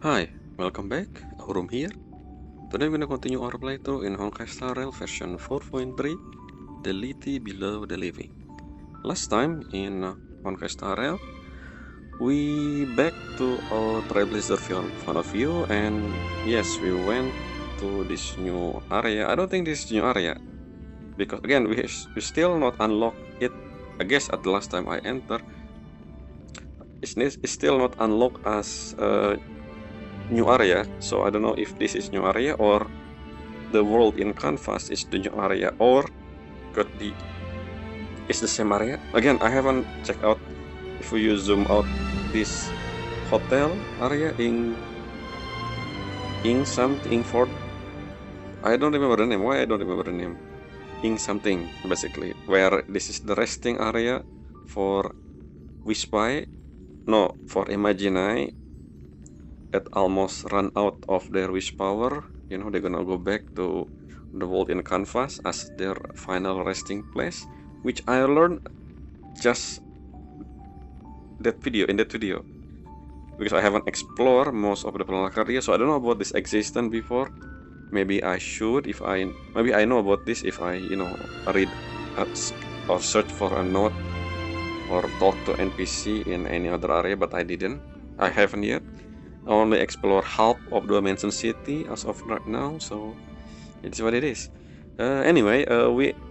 Hi, welcome back. Aurum here. Today we're gonna continue our playthrough in Honkai Star Rail version 4.3, the Lethe Below the Living. Last time in Honkai Star Rail, we back to our Trailblazer point of view, and yes, we went to this new area. I don't think this is new area because again we still not unlock it. I guess at the last time I entered, it's still not unlocked as new area. So I don't know if this is new area or the world in canvas is the new area, or could be it's the same area. Again, I haven't checked out if you zoom out this hotel area in something for I don't remember the name. Why I don't remember the name? In something basically, where this is the resting area for Wispai, no, for Imaginai that almost run out of their wish power. You know, they're gonna go back to the world in canvas as their final resting place, which I learned just that video because I haven't explored most of the planet area, so I don't know about this existence before. Maybe I should if I maybe I know about this if I read or search for a note or talk to NPC in any other area, but I haven't yet. I only explore half of the Dimension City as of right now, so it's what it is. Anyway,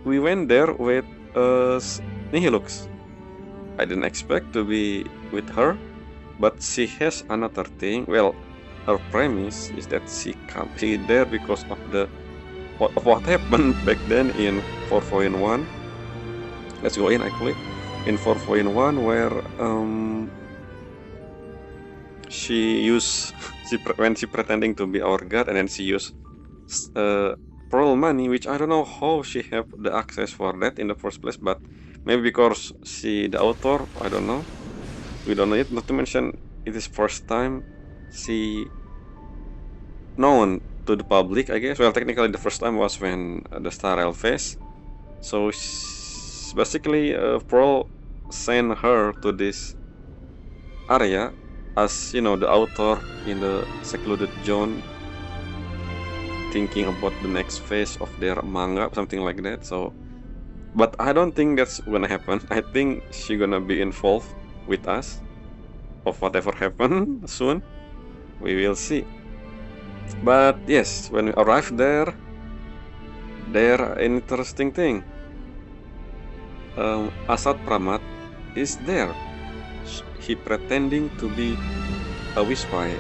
we went there with Nihilux. I didn't expect to be with her, but she has another thing. Well, her premise is that she there because of what happened back then in 4.1. Let's go in actually in 4.1 where when she pretending to be our god, and then she used pearl money, which I don't know how she have the access for that in the first place, but maybe because she the author, I don't know. We don't know it. Not to mention it is first time she known to the public, I guess. Well, technically the first time was when the Star Rail phase. So basically, Pearl sent her to this area as the author in the secluded zone, thinking about the next phase of their manga, something like that. So, but I don't think that's gonna happen. I think she gonna be involved with us of whatever happen soon. We will see. But yes, when we arrive there interesting thing. Asad Pramat is there. He pretending to be a Wispai.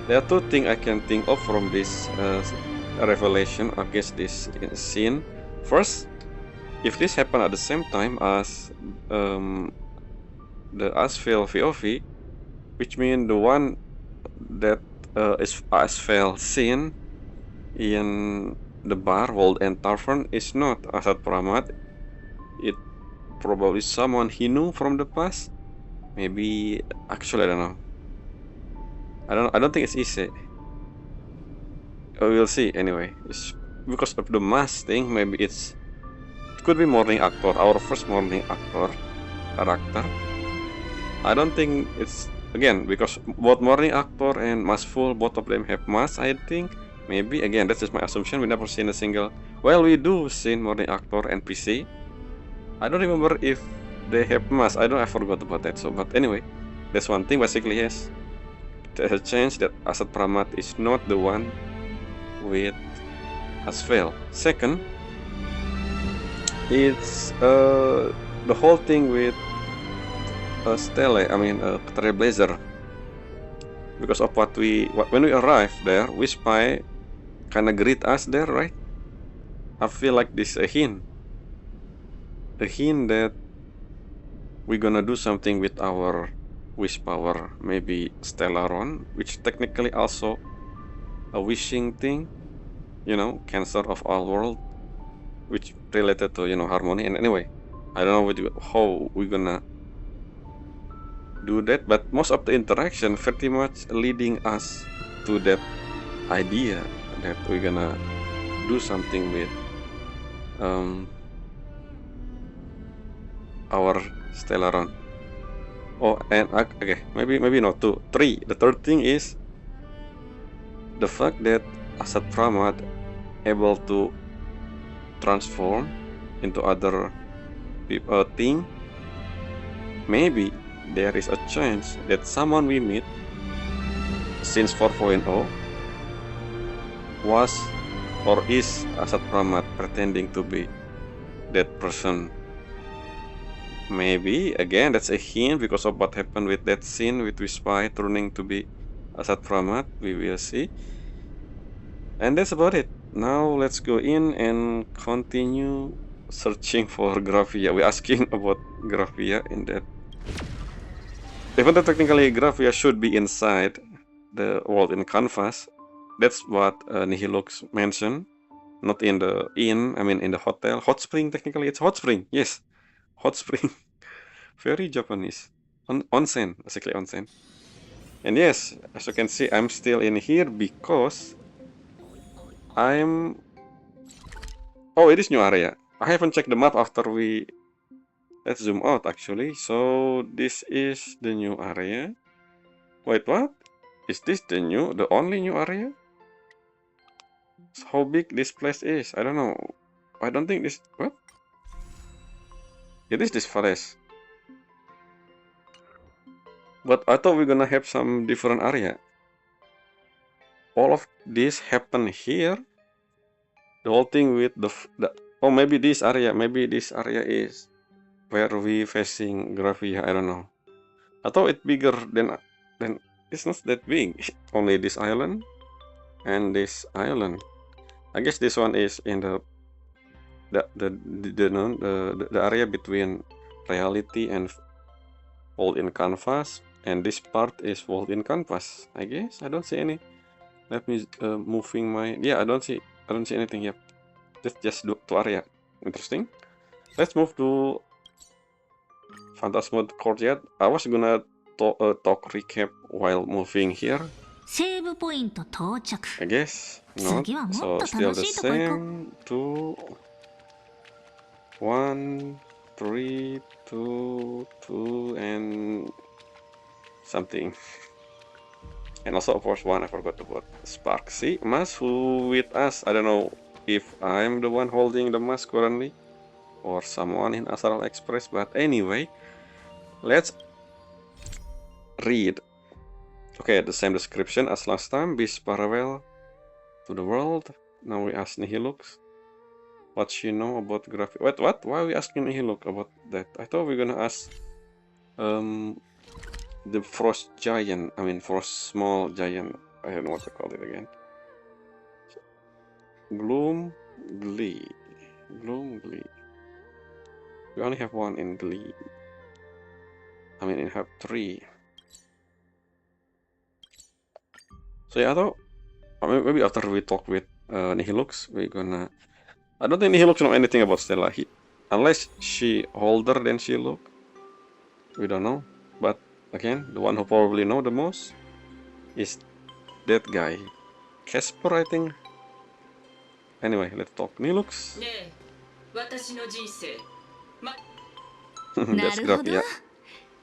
There are two things I can think of from this revelation against this scene. First, if this happened at the same time as the Asphalt VOV, which means the one that is Asphalt scene in the bar, World and Tavern is not Asad Pramat. It probably someone he knew from the past. Maybe actually I don't know. I don't think it's easy. We'll see anyway. It's because of the mask thing. Maybe it could be morning actor, our first morning actor character. I don't think it's again because both morning actor and maskful, both of them have masks. I think maybe again that's just my assumption. We never seen a single. Well, we do seen morning actor NPC. I don't remember if they have masks. I forgot about that. So, but anyway, that's one thing. Basically, yes, there's a chance that Asad Pramat is not the one with Asphalt. Second, it's the whole thing with Trailblazer. Because of when we arrived there, Wispai kinda greet us there, right? I feel like this a hint that we're gonna do something with our wish power, maybe Stellaron, which technically also a wishing thing, cancer of all world, which related to harmony. And anyway, I don't know how we're gonna do that, but most of the interaction pretty much leading us to that idea that we're gonna do something with our Stellaron. Oh, and okay, maybe not two, three. The third thing is the fact that Asad Pramad able to transform into other thing, maybe there is a chance that someone we meet since 4.0 was or is Asad Pramad pretending to be that person. Maybe again that's a hint because of what happened with that scene with Wispai turning to be Asad Pramad. We will see. And that's about it. Now let's go in and continue searching for Graphia. We're asking about Graphia in that. Even though technically Graphia should be inside the world in canvas, that's what Nihilux mentioned. Not in the inn, I mean in the hotel. Hot spring, technically it's hot spring. Yes, hot spring. Very Japanese. Onsen, basically onsen. And yes, as you can see, I'm still in here because I'm... Oh, it is new area. I haven't checked the map after we... Let's zoom out actually. So this is the new area. Wait, what? Is this the only new area? So how big this place is? I don't know. I don't think this... What? It is this forest. But I thought we're gonna have some different area. All of this happened here. The whole thing with the oh, maybe this area is where we facing Graphia. I don't know. I thought it bigger than it's not that big. Only this island and this island. I guess this one is in the area between reality and world in canvas, and this part is world in canvas. I guess I don't see any. Let me moving my I don't see anything yet. Just do to area. Interesting. Let's move to Phantasmode Courtyard. I was gonna talk recap while moving here. I guess not. So still the same. 2, 1, 3, 2, 2, and something. And also, of course, one I forgot about Spark. See, Mas who with us? I don't know if I'm the one holding the mask currently or someone in Astral Express, but anyway, let's read. Okay, the same description as last time. Beast parallel to the world. Now we ask Nihilux what she know about Graphia. Wait, what? Why are we asking Nihilux about that? I thought we were gonna ask the frost giant. I mean frost small giant. I don't know what to call it again. Gloom Glee. We only have one in Glee. I mean, we have 3. So yeah, I thought maybe after we talk with Nihilux, we're gonna... I don't think Nihilux know anything about Stella. Unless she older than she look. We don't know. But again, the one who probably know the most is that guy. Casper, I think. Anyway, let's talk. Nihilux. That's Graphia.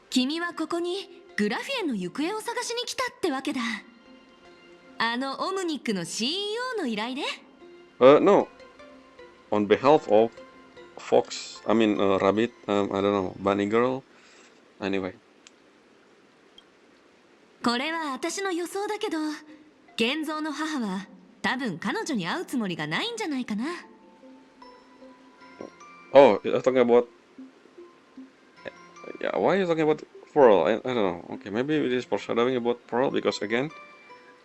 君はここにグラフィアの行方を探しに来たってわけだ。あのオムニックの CEO の依頼で No. On behalf of Fox, I mean Rabbit, I don't know, Bunny Girl. Anyway. これは私の予想だけど、現像の母は多分彼女に会うつもりがないんじゃないかな。Oh, you're talking about... Yeah, why are you talking about Pearl? I don't know. Okay, maybe it is foreshadowing about Pearl because again,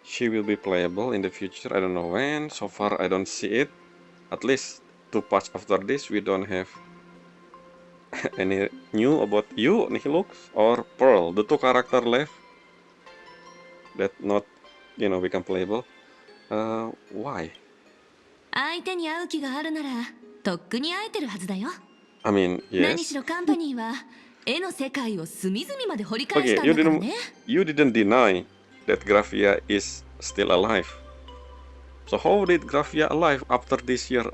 she will be playable in the future. I don't know when. So far, I don't see it. At least 2 parts after this, we don't have any new about you, Nihilux, or Pearl. The 2 characters left that not, become playable. Why? 相手に会う気があるなら、とっくに会えてるはずだよ。I mean, yes. 何しろカンパニーは絵の世界を隅々まで掘り返したんだからね。You didn't deny that Graphia is still alive. So how did Graphia alive after this year?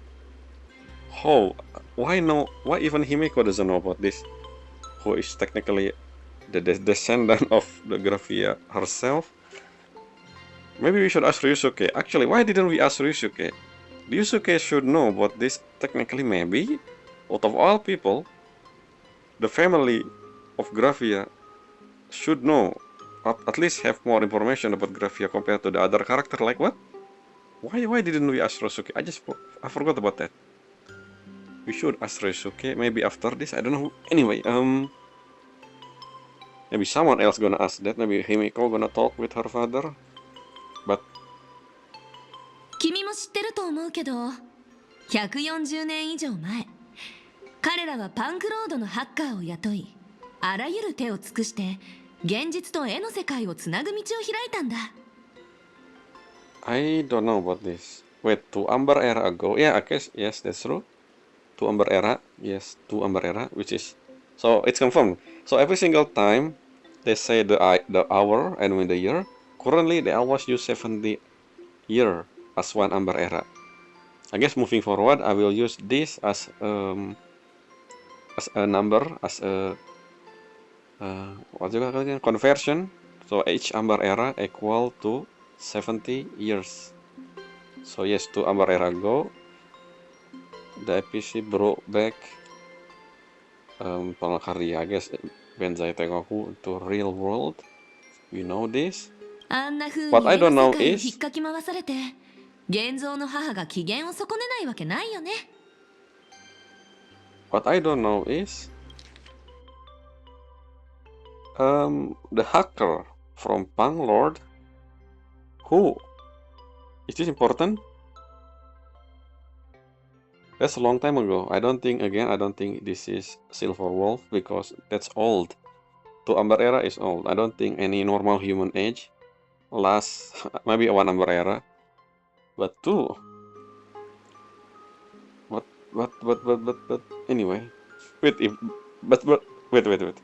How? Why no? Why even Himeko doesn't know about this? Who is technically the descendant of the Graphia herself? Maybe we should ask Ryusuke. Actually, why didn't we ask Ryusuke? Ryusuke should know about this technically, maybe. Out of all people, the family of Graphia should know, at least have more information about Graphia compared to the other character. Like what? Why didn't we ask Ryusuke? I forgot about that. We should ask Ryusuke maybe after this. I don't know. Anyway, maybe someone else gonna ask that. Maybe Himiko gonna talk with her father. But 君も知ってると思うけど、140年以上前、彼らはパンクロードのハッカーを雇い、あらゆる手を尽くして現実と絵の世界をつなぐ道を開いたんだ。I don't know about this. Wait, to Amber Era ago? Yeah, I guess yes, that's true. To Amber Era, yes, to Amber Era, which is so it's confirmed. So every single time they say the hour and when the year, currently they always use 70 year as one Amber Era. I guess moving forward, I will use this as a number, as a what you call it, conversion. So each Amber Era equal to 70 years. So yes, to Amber Era ago, the APC brought back Palakaria, I guess, Benzai Tengoku to real world. We know this. あんな風 What に I 絵 don't の know 世界を is 引っかき回されて、現像の母が機嫌を損ねないわけないよね。what I don't know is the hacker from Punk Lord. Who? Is this important? That's a long time ago. I don't think this is Silver Wolf because that's old. To Amber Era is old. I don't think any normal human age lasts maybe one Amber Era. But two. But anyway. Wait, wait.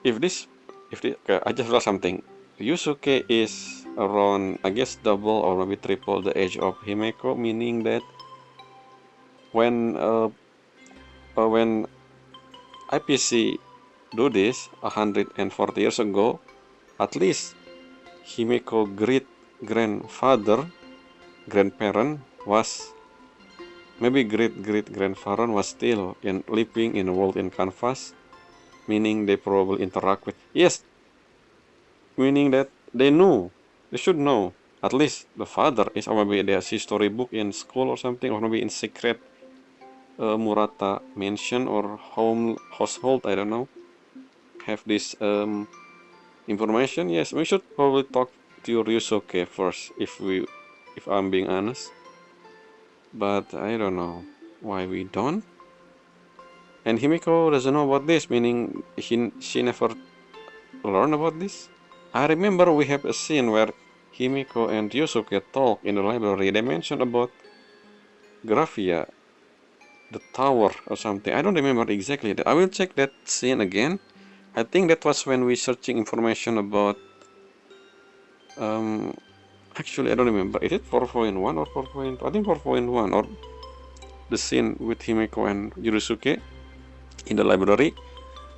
If this okay, I just realized something. Yusuke is around, I guess, double or maybe triple the age of Himeko, meaning that when IPC do this 140 years ago, at least Himeko great grandparent was maybe great grandfather was still living in a world in canvas, meaning they probably interact with, yes, meaning that they should know, at least the father is, or maybe there's history book in school or something, or maybe in secret Murata mansion or household, I don't know, have this information. Yes, we should probably talk to Ryusuke first, if I'm being honest. But I don't know why we don't. And Himiko doesn't know about this, meaning she never learned about this. I remember we have a scene where Himiko and Ryusuke talk in the library. They mentioned about Graphia, the tower or something. I don't remember exactly that. I will check that scene again. I think that was when we searching information about actually I don't remember. Is it 4.1 or 4.2? I think 4.1, or the scene with Himeko and Yurusuke in the library.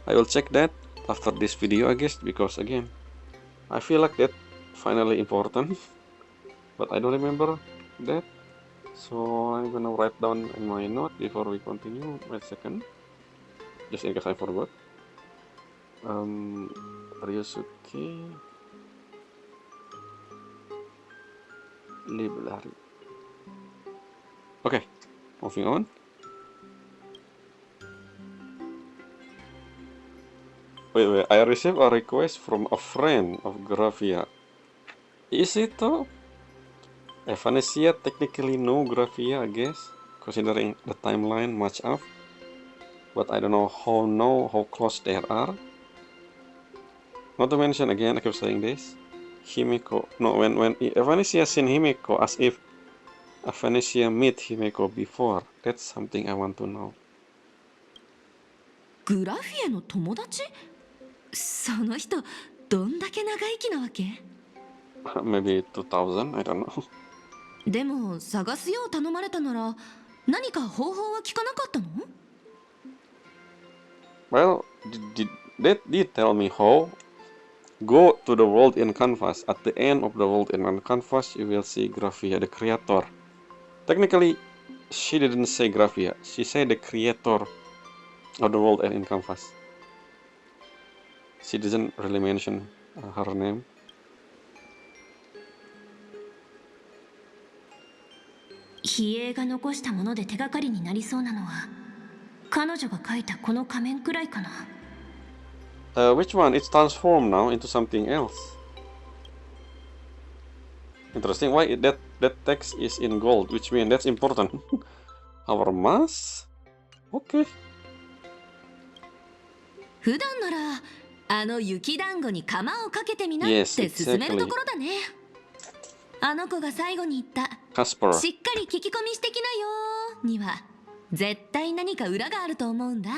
I will check that after this video, I guess, because again, I feel like that finally important, but I don't remember that. So I'm gonna write down in my note before we continue. Wait a second, just in case I forgot. Ryusuke library. Okay, moving on. Wait, I received a request from a friend of Graphia. Is it though? Evanesia technically know Graphia, I guess, considering the timeline match up. But I don't know how close they are. Not to mention, again, I keep saying this, Himeko, no, when Evanesia seen Himeko as if Evanesia meet Himeko before. That's something I want to know. グラフィエの友達？その人どんだけ長生きなわけ？ Maybe 2000, I don't know. でも探すよう頼まれたなら何か方法は聞かなかったの？ Well, they did tell me how. Go to the world in canvas. At the end of the world in canvas, you will see Gravia, the creator. Technically, she didn't say Gravia. She said the creator of the world in canvas. She didn't really mention her name. 比叡が残したもので手がかりになりそうなのは彼女が描いたこの仮面くらいかな。Which one? It's transformed now into something else. Interesting. Why that text is in gold, which means that's important. Our mask? Okay. 普段ならあの雪団子に釜をかけてみなっ Yes, て勧める exactly. ところだね。あの子が最後に言った Casper. しっかり聞き込みしてきなよには絶対何か裏があると思うんだ。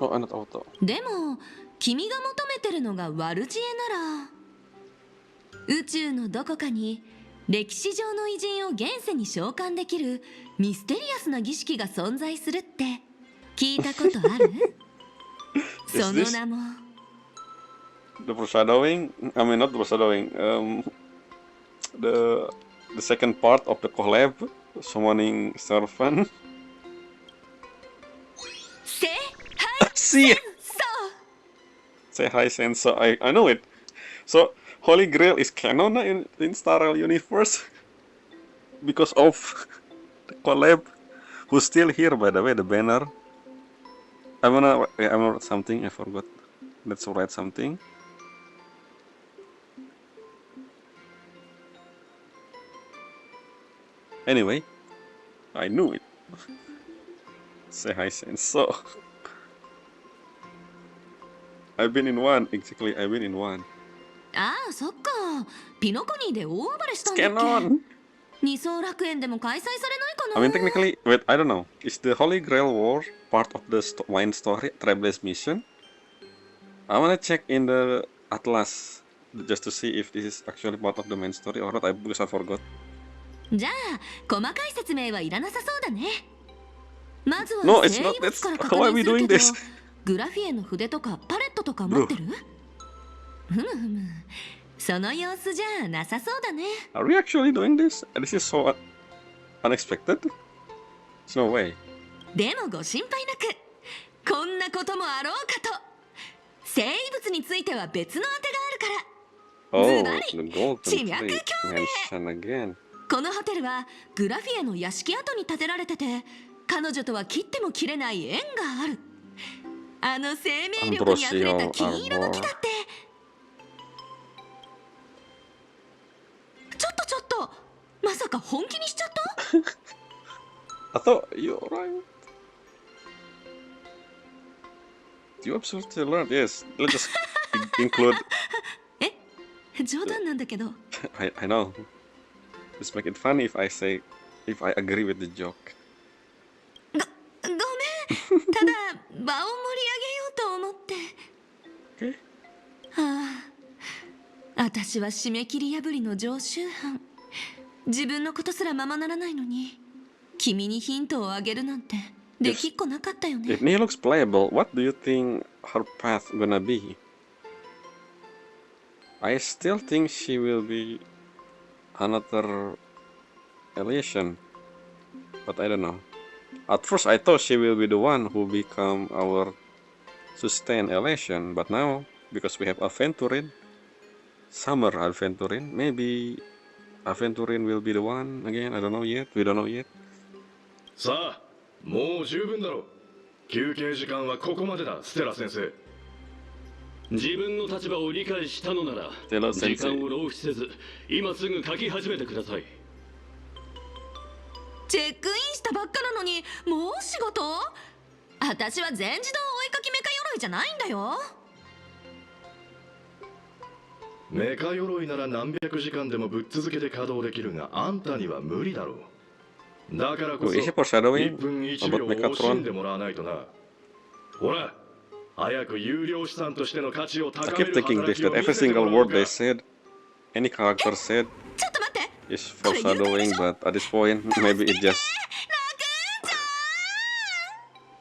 Oh, not auto. でも君が求めてるのが悪知恵なら宇宙のどこかに歴史上の偉人を現世に召喚できるミステリアスな儀式が存在するって聞いたことある？その名も The foreshadowing? I mean, not the foreshadowing. The second part of the collab, summoning servant. せ See, そう say hi, Senso. I know it. So Holy Grail is canon in Star Rail universe because of the collab. Who's still here, by the way? The banner. I'm gonna write something. I forgot. Let's write something. Anyway, I knew it. Say hi, Senso. I've been in one. Exactly, I've been in one. ああそっかピノコニーで大暴れしたんだっ Canon. け。二層楽園でも開催されないか I な。 mean, technically, wait, I don't know. Is the Holy Grail War part of the main story, Trailblaze Mission? I wanna check in the Atlas just to see if this is actually part of the main story or not. Because I forgot. じゃあ細かい説明はいらなさそうだね。まずは No, it's 生 not. 物 That's から確 how are 認 we する doing けど this? グラフィエの筆とかパレットとか持ってる？ふむふむその様子じゃなさそうだね。 Are we actually doing this? This is so unexpected. There's no way. でもご心配なくこんなこともあろうかと生物については別の当てがあるから Oh, ズバリ the golden 地脈 tree 共鳴 mention again. このホテルはグラフィエの屋敷跡に建てられてて彼女とは切っても切れない縁がある。あの生命力にあふれた金色の木だってちょっとまさか本気にしちゃった I thought you're right. You absolutely learned. Yes, let's just include. え冗談なんだけど I know. Just make it funny if I say, if I agree with the joke. ごめんただ場を盛り上げようと思って Okay. はあ私は締め切り破りの常習犯自分のことすらままならないのに君にヒントをあげるなんてできっこなかったよね If Nia looks playable, what do you think her path gonna be? I still think she will be another Elysian, but I don't know. At first I thought she will be the one who become our sustained Elysian, but now, because we have Aventurin, Summer Aventurin, maybe Aventurin will be the one again. I don't know yet. We don't know yet. さあ、もう十分だろう。休憩時間はここまでだ、ステラ先生。自分の立場を理解したのなら、テラ先生時間を浪費せず、今すぐ書き始めてください。チェックインしたばっかなのにもう仕事私は全自動追いかきメカ鎧じゃないんだよメカ鎧なら何百時間でもぶっ続けて稼働できるが、あんたには無理だろう。だからこ Oh, そ、 is he foreshadowing 1分1 about 秒惜しんで Mechatron? もらわないとな。ほら、早く有料資産としての価値を I 高め keep る thinking 働 this きを that 見 every せても single らおう word か they。said, any character said, ちょっと待って is foreshadowing, but at this point, maybe it just, 楽ち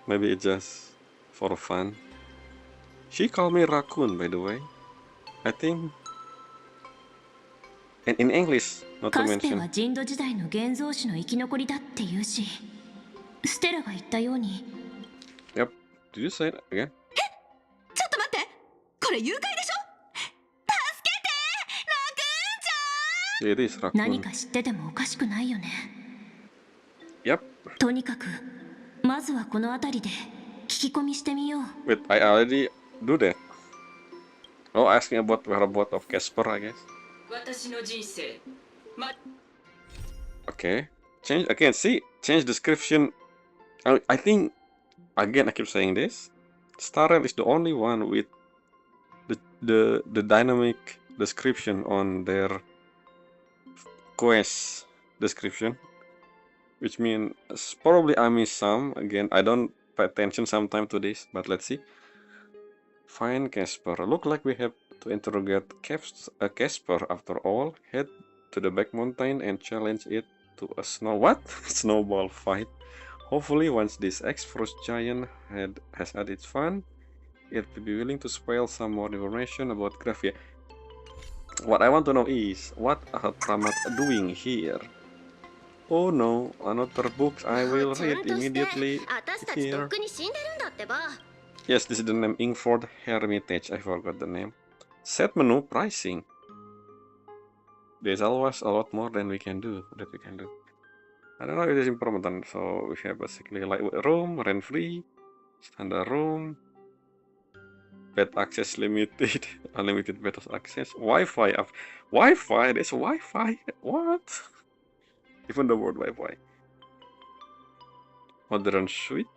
ゃん maybe it just for fun. She called me raccoon, by the way. I think. And in English, not to かつて mention. は人土時代の現像師の生き残りだっていうし、ステラが言ったように。 Yep. Did you say that again? ちょっと待って、これ誘拐でしょ。助けて、ラクーンちゃん。 It is 何 raccoon. か知っててもおかしくないよね。 Yep. とにかくまずはこの辺りで聞き込みしてみよう。 Wait, I already do that. Oh, asking about whereabouts of Casper, I guess. 私の人生。 Okay. Change again. See, change description. I think again. I keep saying this. Star Rail is the only one with the dynamic description on their quest description, which means probably I miss some. Again, I don't pay attention sometimes to this, but let's see. Find Casper. Look like we have to interrogate Casper after all. Head to the back mountain and challenge it to a snowball fight. Hopefully, once this ex-frost giant has had its fun, it will be willing to spoil some more information about Gravia. What I want to know is, what are Pramat doing here? Oh no, another book I will read immediately here. Yes, this is the name, Ingford Hermitage. I forgot the name. Set menu pricing. There's always a lot more than we can do. I don't know if it's important. So we have basically lightweight room, rent free, standard room, bed access limited, unlimited bed access, Wi-Fi. Wi-Fi. There's Wi-Fi. What? Even the word Wi-Fi. Modern suite.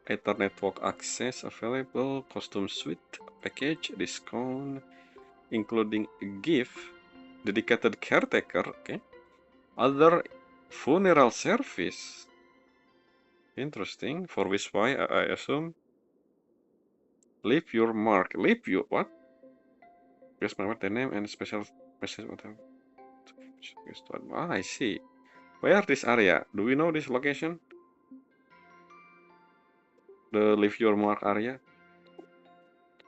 Ether network access available, costume suite, package, discount, including a gift, dedicated caretaker, okay. Other funeral service. Interesting. For which why I assume. Leave your mark. Leave you what? Guess my birthday name and special message. Ah, I see. Where this area? Do we know this location? The leave your mark area.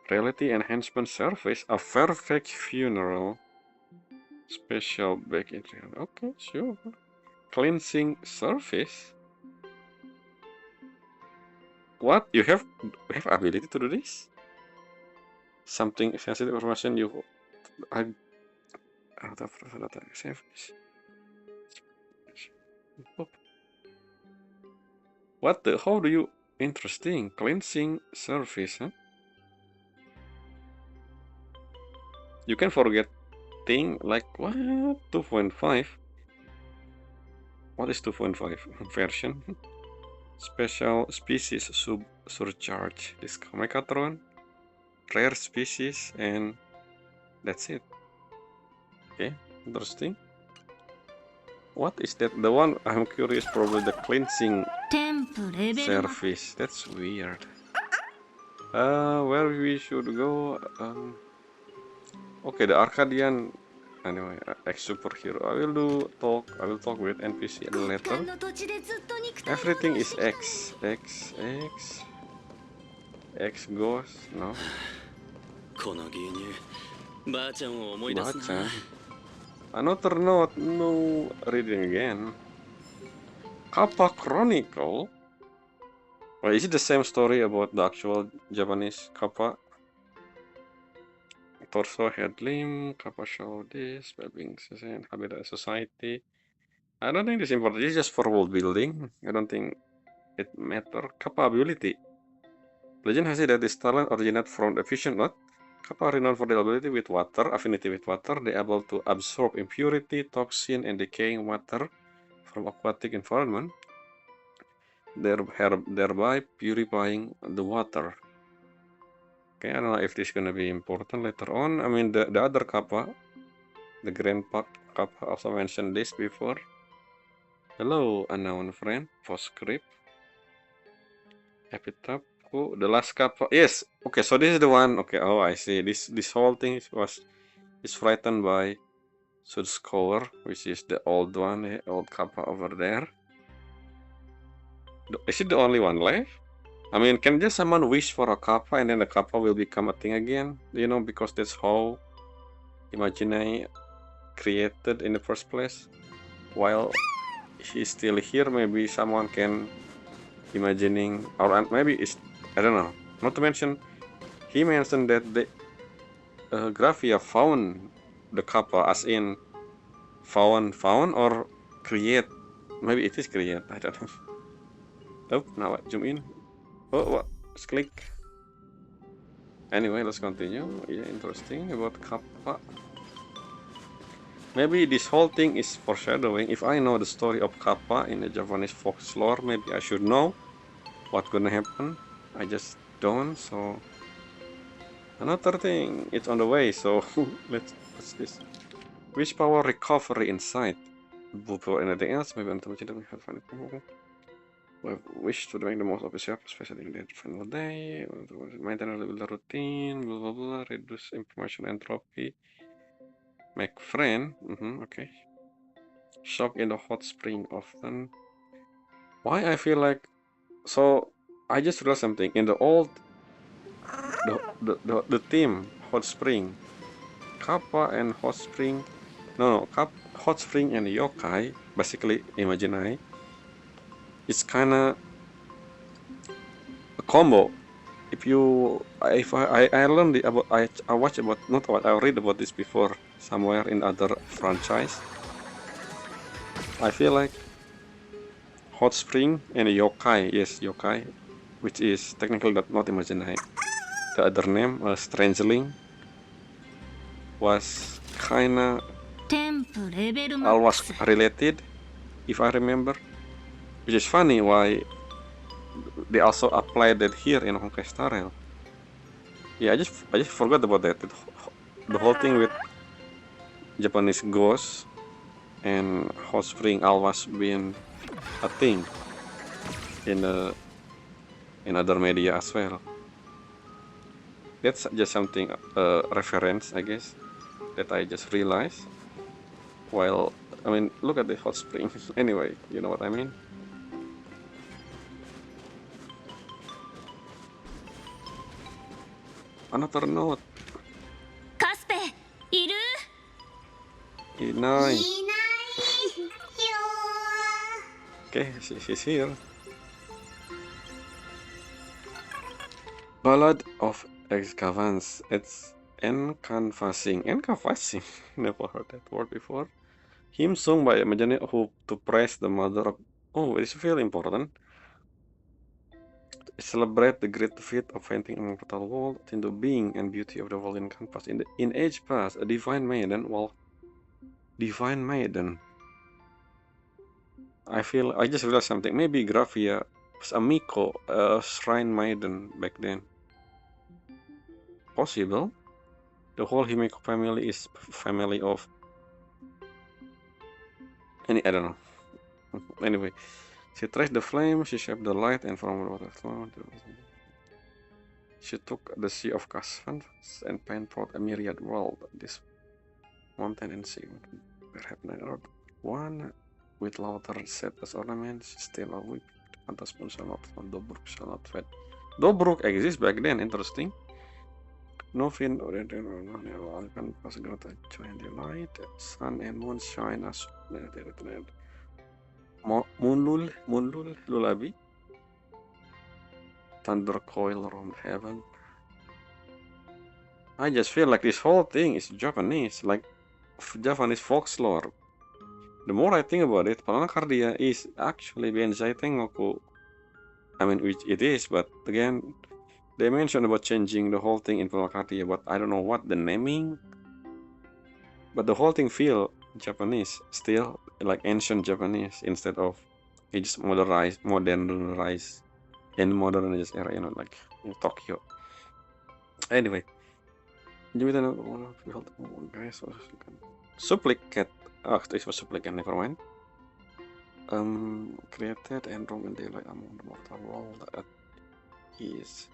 Reality enhancement service. A perfect funeral. Special back entry. Okay, sure. Cleansing service. What? You have ability to do this? Something sensitive information you out of data service. What the? How do you? Interesting. Cleansing service, huh? You can forget thing like what? 2.5. What is 2.5 version? Special species surcharge. Discount Mechatron. Rare species, and that's it. Okay, interesting. What is that? The one I'm curious, probably the cleansing 添付レベルマック service. That's weird. Where we should go? Okay, the Arcadian. Anyway, ex superhero. I will talk with NPC and later. の土地でずっと肉体を Everything 戻 is してきた X ghost. No. この牛乳ばあちゃんを思い出すな Baca. Another note. No reading again. Kappa Chronicle. Well, is it the same story about the actual Japanese Kappa? Torso, head, limb, Kappa show this, being habitat society. I don't think this is important. This is just for world building. I don't think it matter. Kappa ability. Legend has it that this talent originates from the fusion knot. Kappa are renowned for their ability with water, affinity with water. They are able to absorb impurity, toxin, and decaying water from aquatic environment, thereby purifying the water. Okay, I don't know if this is gonna be important later on. I mean, the other Kappa, the Grandpa Kappa also mentioned this before. Hello, unknown friend. Postscript. Epitaph. Oh, the last Kappa. Yes. Okay, so this is the one. Okay. Oh, I see. This whole thing is frightened by Sudskower, which is the old one, the old Kappa over there. Is it the only one left? I mean, can just someone wish for a kappa and then the kappa will become a thing again? You know, because that's how Imagine created in the first place. While he's still here, maybe someone can imagining, or maybe it's, I don't know. Not to mention, he mentioned that the Graphia found the kappa, as in found or create. Maybe it is create. I don't know. Oh, now I zoom in. Oh, what? Let's click. Anyway, let's continue. Yeah, interesting about kappa. Maybe this whole thing is foreshadowing. If I know the story of kappa in the Japanese folklore, maybe I should know what's gonna happen. I just don't. So another thing, it's on the way. So what's this? Wish power recovery inside. Before anything else, maybe I'm we have fun. We wish to make the most of the shop, especially in the final day. Maintain a little routine, blah blah blah. Reduce information entropy. Make friend. Okay. Shop in the hot spring often. Why I feel like so? I just realized something in the old the theme hot spring, Kappa and hot spring. No, hot spring and yokai basically imagine it's kind of a combo. If I learned about I watched about not what I read about this before somewhere in other franchise. I feel like hot spring and yokai, yes yokai, which is technically not imagine. The other name, Strangeling, was kinda テンプレベルマッ almost クス related, if I remember. Which is funny why they also applied that here in Honkai Star Rail. Yeah, I just forgot about that. The whole thing with Japanese ghosts and hot spring always been a thing in other media as well. That's just something reference, I guess, that I just realized. While I mean, look at the hot spring. Anyway, you know what I mean. Another note. カスペいる Inai. Okay, she's here. Ballad of Excavans. It's encanvassing. Encanvassing? Never heard that word before. Hymn sung by Imagine who to praise the mother of. Oh, it's very important. Celebrate the great feat of painting a mortal world into being and beauty of the world in canvas. In age past, a divine maiden. Well, divine maiden. I just realized something. Maybe Graphia was a Miko, a shrine maiden back then. Possible. The whole Himeko family is family of. I don't know. Anyway, she traced the flame, she shaped the light, and from the water flow. She took the sea of Casvan and painted a myriad world. This mountain and sea perhaps earth one with laughter set as ornaments, still a weep. Fantas pun shall not fall, Dobruk shall not fade. Dobruk exists back then, interesting. No fin or can pass grata join the light, sun and moon shine as Moonlul, Lulabi, thunder coil around heaven. I just feel like this whole thing is Japanese, like Japanese folklore. The more I think about it, Palanakardia is actually Bensai Tengoku. I mean, which it is, but again, they mentioned about changing the whole thing in Palanakardia, but I don't know what the naming. But the whole thing feel Japanese, still like ancient Japanese instead of it's modernized, and modernized era, you know, like in Tokyo. Anyway, guys, supplicate. Oh, this was supplicant. Never mind. Created and wrong in daylight among the mortal world. That is.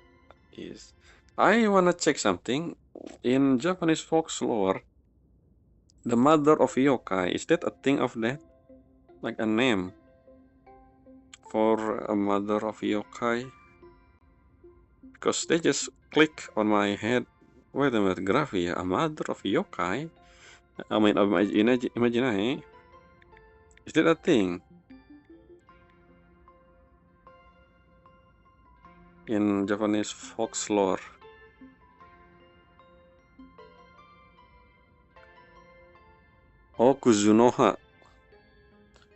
I wanna check something in Japanese folklore. The mother of yokai, is that a thing of that? Like a name for a mother of yokai? because they just click on my head. Wait a minute, Graphia, a mother of yokai? I mean, imagine, is that a thing? In Japanese folklore. Oh, Kuzunoha.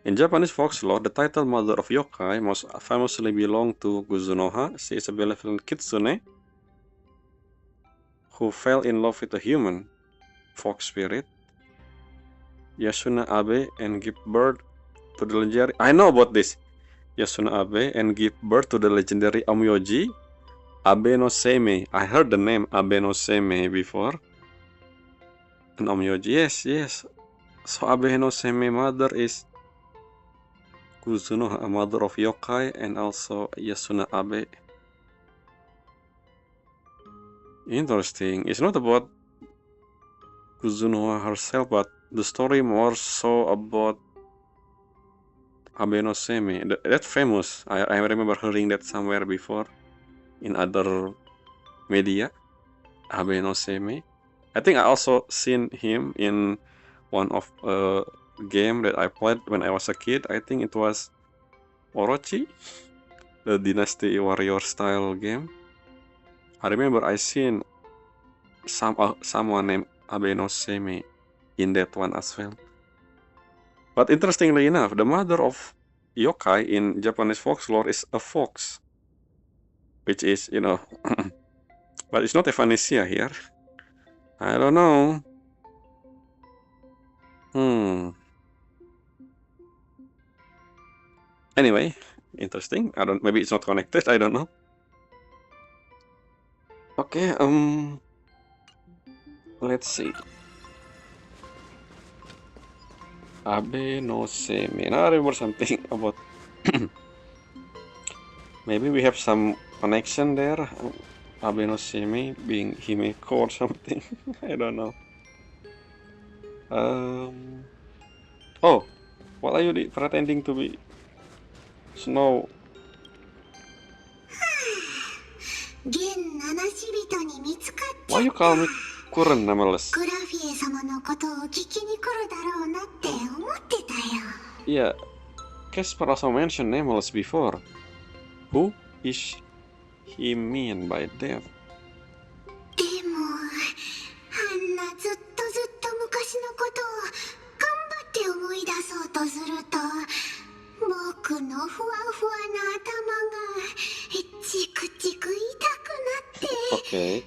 In Japanese folklore, the title mother of yokai most famously belonged to Kuzunoha. She is a benevolent kitsune who fell in love with a human folk spirit, Yasuna Abe, and gave birth to the legendary. I know about this. Yasuna Abe and give birth to the legendary Omyoji Abe no Seimei. I heard the name Abe no Seimei before. And Omyoji, yes. So Abe no Seimei mother is Kuzuno, a mother of yokai, and also Yasuna Abe. Interesting. It's not about Kuzuno herself, but the story more so about Abe no Seimei. That's famous. I remember hearing that somewhere before in other media. Abe no Seimei. I think I also seen him in one of game that I played when I was a kid. I think it was Orochi, the Dynasty Warrior style game. I remember I seen someone named Abe no Seimei in that one as well. But interestingly enough, the mother of yokai in Japanese folklore is a fox, which is, but it's not Evanesia here. I don't know. Anyway, interesting. Maybe it's not connected. I don't know. Okay. Let's see. Abe no Seimei. Now I remember something about. Maybe we have some connection there. Abe no Seimei being Himeko or something. I don't know. Oh, what are you pretending to be? Snow. Why you call me Kuren Nameless? Yeah, Casper also mentioned Nameless before. Who is he mean by that? Okay.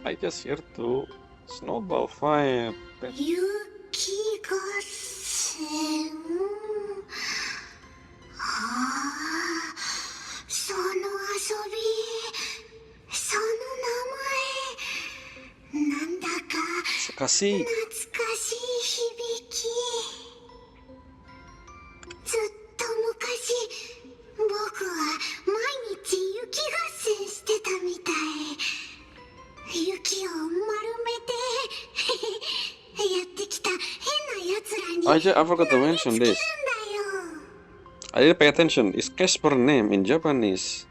I just hear to snowball fight. Kasih. I forgot to mention this. I didn't pay attention. Is Casper name in Japanese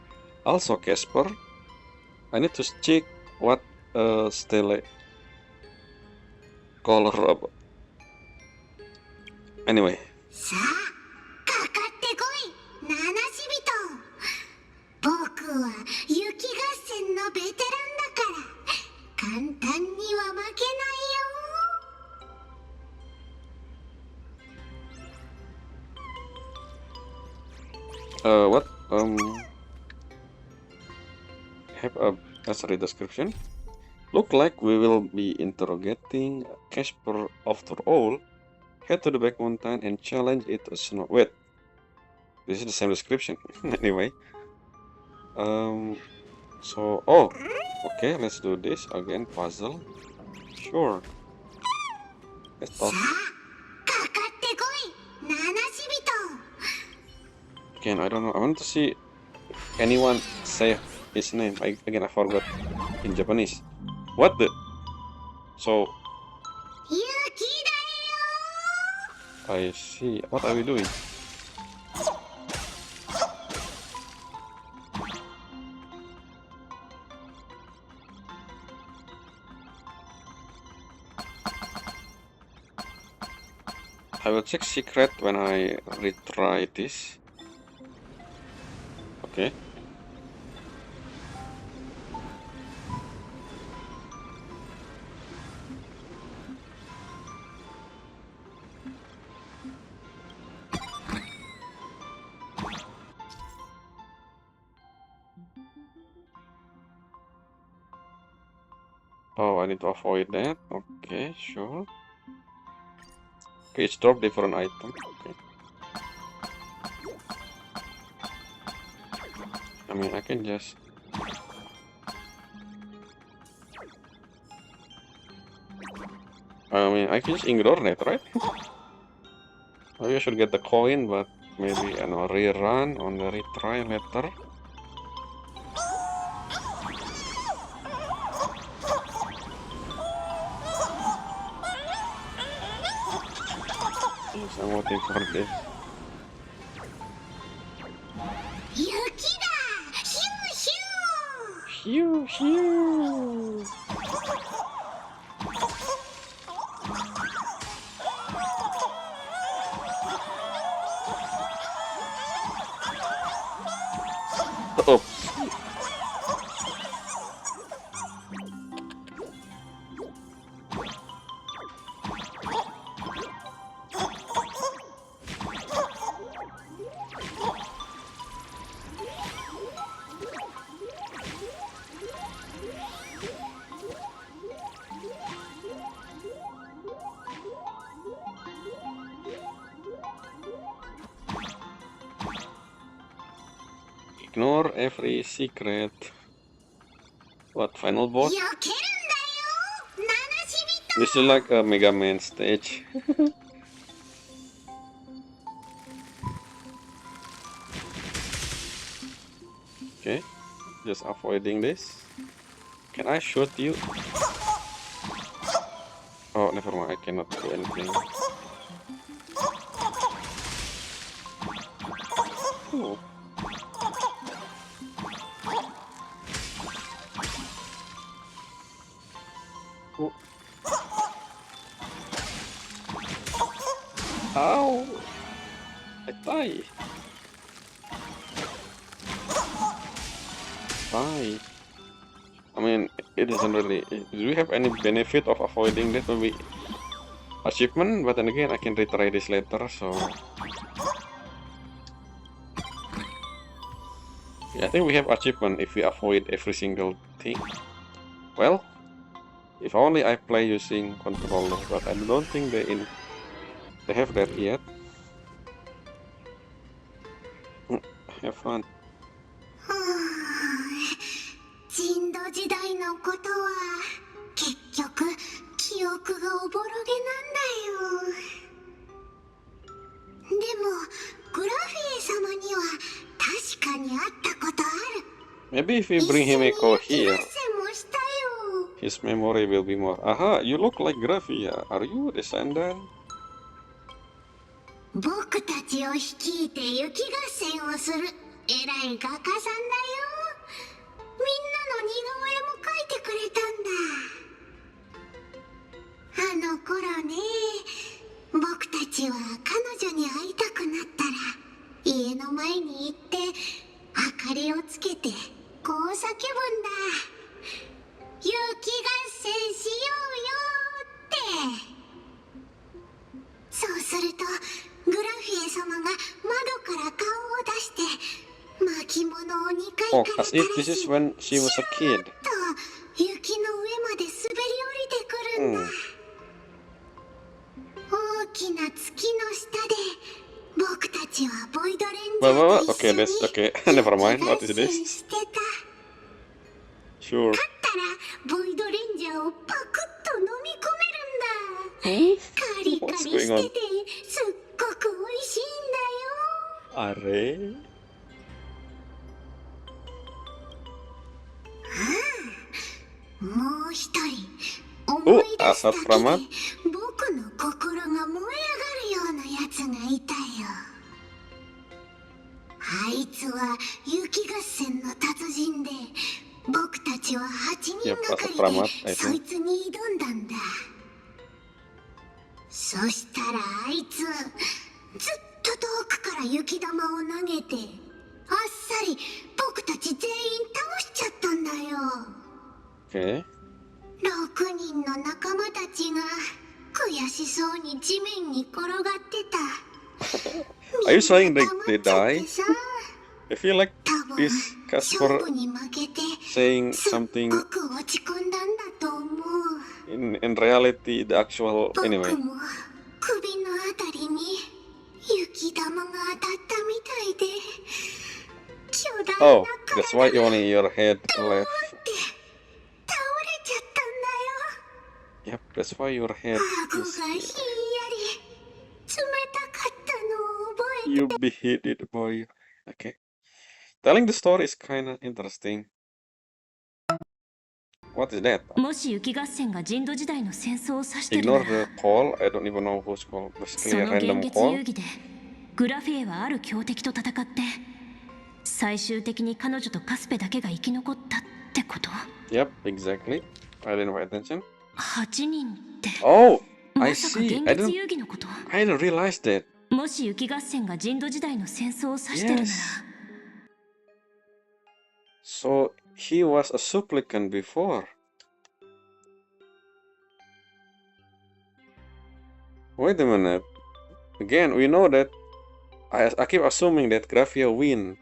also Casper? I need to check what stele color of. Anyway. What? Let's read the description. Look like we will be interrogating Casper after all. Head to the back mountain and challenge it to snow. Wait, this is the same description. Anyway, okay, let's do this again. Puzzle. Sure. Let's talk. Again, I don't know. I want to see anyone say his name. Again, I forgot in Japanese. What the? So, I see. What are we doing? I will check secret when I retry this. Okay. Oh, I need to avoid that. Okay, sure. Okay, it's drop different item. Okay. I mean, I can just... I mean, I can just ignore that, right? Maybe I should get the coin, but maybe, I know, rerun on the retry later. Yes, I'm waiting for this. Shoo, shoo. Oh. Ignore every secret. What, final boss? This is like a Mega Man stage. Okay, just avoiding this. Can I shoot you? Oh, never mind, I cannot do anything. Oh. Oh. Ow! I die. Die. I mean, it isn't really... Do we have any benefit of avoiding that? Maybe achievement, but then again, I can retry this later, so... Yeah, I think we have achievement if we avoid every single thing. Well, if only I play using controller, but I don't think they have that yet. Have fun. 人道時代のことは結局記憶がおぼろげなんだよ。でもグラフィエ様には確かに会ったことある。 Maybe if we bring him echo here, 一緒に雪合戦もしたよ。 his memory will be more. Aha, you look like Graphia. Are you descendant? 僕たちを率いて雪合戦をする偉い画家さんだよ。みんなの似顔絵も描いてくれたんだ。あの頃ね、僕たちは彼女に会いたくなったら家の前に行って明かりをつけてこう叫ぶんだ。雪合戦しようよって。そうするとグラフィエ様が窓から顔を出して巻物を2階 Oh, から as if this is when she was a kid. と雪の上まで滑り降りてくるんだ。大きな月の下で僕たちはボイドレンジャーと一緒 Okay, に that's okay. Never mind. What is 雪合戦 this? してた。 Sure. 勝ったらボイドレンジャーをパクッと飲み込めるんだ。カリカリしててすっごく美味しいんだよ。Are? もう一人思い出すだけで僕の心が燃え上がるようなやつがいたよ。あいつは雪合戦の達人で、僕たちは8人がかりでそいつに挑んだんだ。そしたらあいつずっと遠くから雪玉を投げて、あっさり僕たち全員倒しちゃったんだよ。Okay. 6人の仲間たちが悔しそうに地面に転がってた。Are you saying they die? I feel like this Casper 勝負に負けて saying すっ something ごく落ち込んだんだと思う。in reality, the actual 僕 anyway. も首のあたりに雪玉が当たったみたいで、巨大 Oh, な that's 体 why が only your head ドーン left. って倒れちゃったんだよ。 Yep, that's why your head 顎が is ひんやり冷たかったのを覚えて you beheaded boy. Okay. Telling the story is kinda interesting. What is that? もし雪合戦が人土時代の戦争を指してるな Ignore ら the call. I don't even know who's called. そ Basically a の幻 random 月遊 call. 戯でグラフィエはある強敵と戦って最終的に彼女とカスペだけが生き残ったってこと？ Yep, exactly. I didn't pay attention. 8人って Oh, ま I さか see. 幻月遊戯のこと？ I didn't realize that. もし雪合戦が人土時代の戦争を指してるなら Yes. So he was a supplicant before. Wait a minute. Again, we know that I keep assuming that Gravia win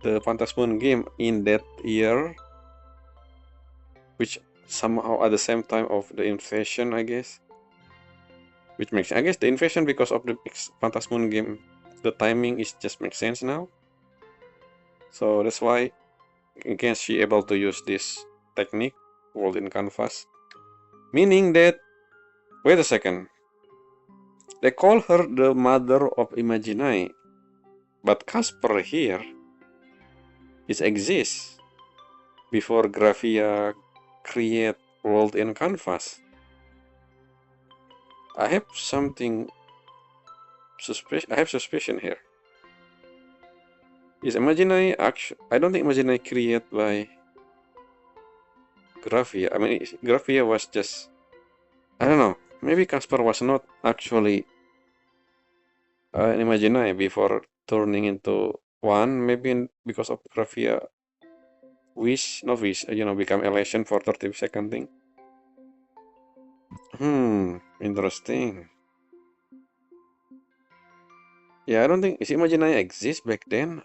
the Phantasmoon game in that year, which somehow at the same time of the invasion, I guess. Which makes, I guess, the invasion because of the Phantasmoon game, the timing is just makes sense now. So that's why, again, she able to use this technique, World in Canvas. Meaning that, wait a second, they call her the mother of Imaginae, but Casper here is exists before Gravia create World in Canvas. I have something suspicion. I have suspicion here. Is Imaginae action? I don't think Imaginae created by Gravia. I mean, Gravia was just, I don't know. Maybe Casper was not actually an Imaginae before turning into one. Maybe because of Gravia wish, not wish, become elation for 30-second thing. Interesting. Yeah, I don't think, is Imaginae exist back then?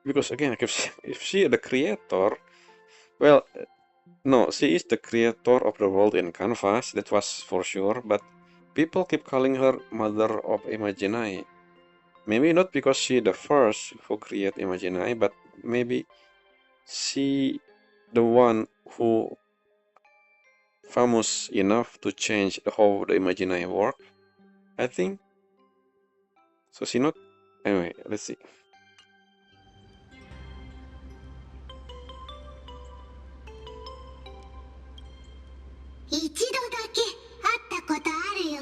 Because again, if she the creator, well, no, she is the creator of the world in Canvas, that was for sure, but people keep calling her mother of Imaginae. Maybe not because she the first who create Imaginae, but maybe she the one who famous enough to change how the Imaginae work, I think. So she not, anyway, let's see. 一度だけ会ったことあるよ。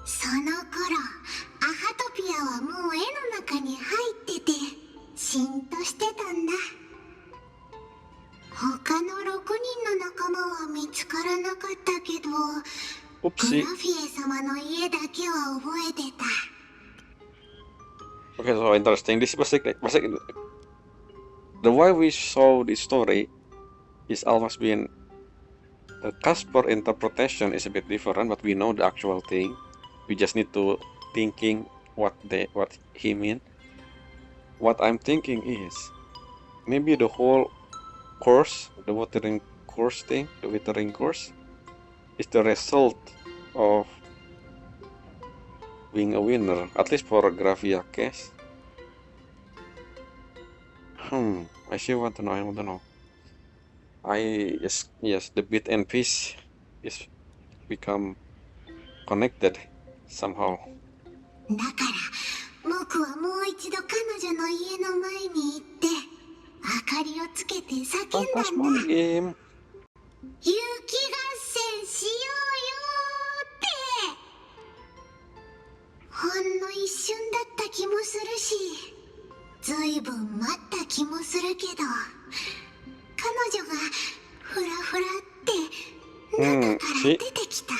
その頃アハトピアはもう絵の中に入っててしんとしてたんだ。他の6人の仲間は見つからなかったけど、グラ Oopsie. フィエ様の家だけは覚えてた。 Okay, so interesting. This is basically the way we saw this story is almost being the Casper interpretation is a bit different, but we know the actual thing. We just need to thinking what he mean. What I'm thinking is maybe the whole course, the withering course thing, the withering course, is the result of being a winner, at least for Gravia case. I still want to know. I want to know. Yes, the bit and piece is become connected somehow. だから僕はもう一度彼女の家の前に行ってかりをつけて叫んだんだ。 Phantasmon game. 雪合戦しようよってほんの一瞬だった気もするし、ずいぶん待った気もするけど、彼女がフラフラって中から出てきた。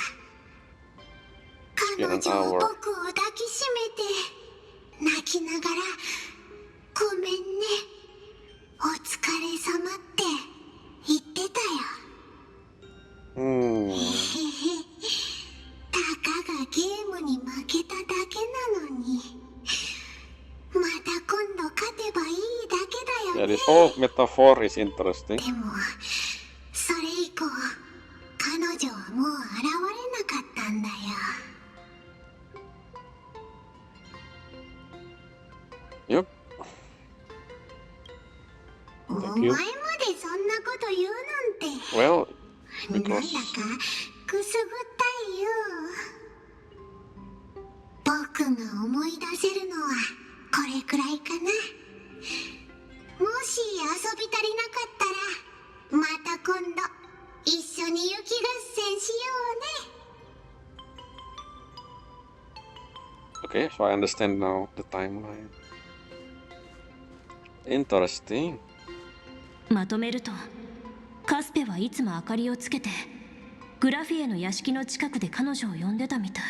彼女は僕を抱きしめて泣きながら「ごめんね、お疲れ様」って言ってたよ。へへへ、たかがゲームに負けただけなのに、また今度勝てばいいだけだ Yeah, よね。 this whole metaphor is interesting. でもそれ以降彼女はもう現れなかったんだよ。Yup. お前ま Thank you. でそんなこと言うなんて。 Well, なんだか because くすぐったいよ。僕が思い出せるのはこれくらいかな。もし遊び足りなかったらまた今度一緒に雪合戦しようね。 okay, so I understand now the timeline. Interesting. まとめると、カスペはいつも明かりをつけてグラフィエの屋敷の近くで彼女を呼んでたみたい。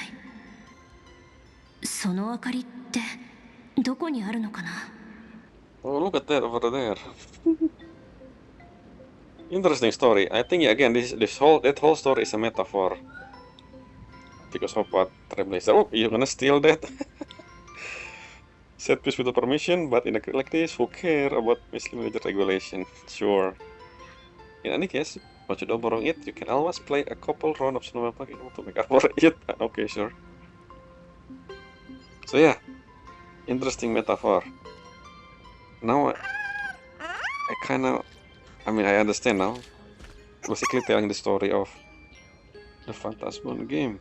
その明かりってどこにあるのかな。 Oh, look at that over there. Interesting story. I think again, that whole story is a metaphor. Because of what Trailblazer. Oh, you're gonna steal that? Set piece without permission, but in a like this, who care about miscellaneous regulation? Sure. In any case, once you don't borrow it, you can always play a couple round of snowball pack in order to make up for it. Okay, sure. So yeah, interesting metaphor. Now I kinda, I mean, I understand now. Basically telling the story of the Phantasmon game.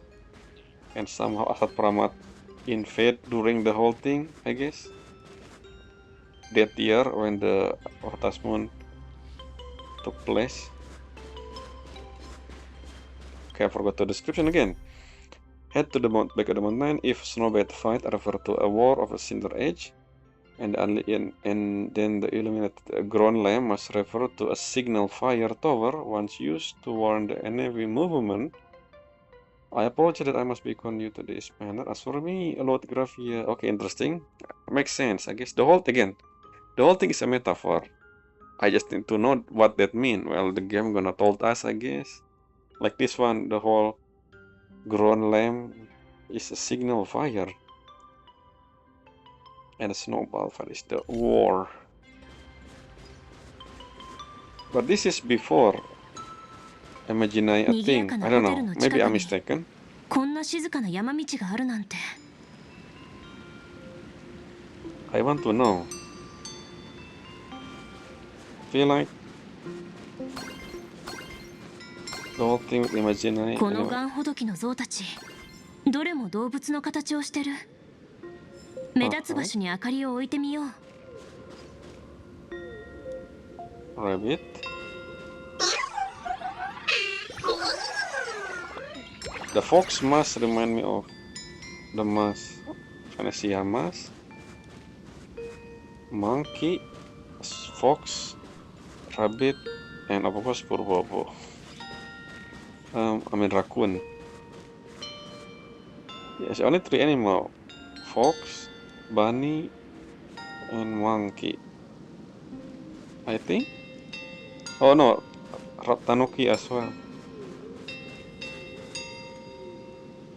And somehow Asad Pramat invade during the whole thing, I guess. That year when the Phantasmon took place. Okay, I forgot the description again. Head to the back of the mountain if snowbed fight refer to a war of a cinder age. And then the illuminated ground lamp must refer to a signal fire tower once used to warn the enemy movement. I apologize that I must becon you to this manner. As for me, Lord Graphia. Okay, interesting. Makes sense, I guess. The whole thing is a metaphor. I just need to know what that means. Well, the game gonna told us, I guess. Like this one, the whole ground lamp is a signal fire. And a snowball fight is the war. But this is before imagining a thing. I don't know. Maybe I'm mistaken. こんな静かな山道があるなんて。 I want to know. Feel like the whole thing with imagining. このガンほどきの象たち、どれも動物の形をしてる。目立つ場所に明かりを置いてみよう。 Rabbit. The fox mask remind me of the mask, Venezia mask. Monkey, fox, rabbit, and apa was Purbobo. I mean raccoon. Yes, only 3 animal: fox, bunny, and monkey. I think. Oh no, tanuki as well.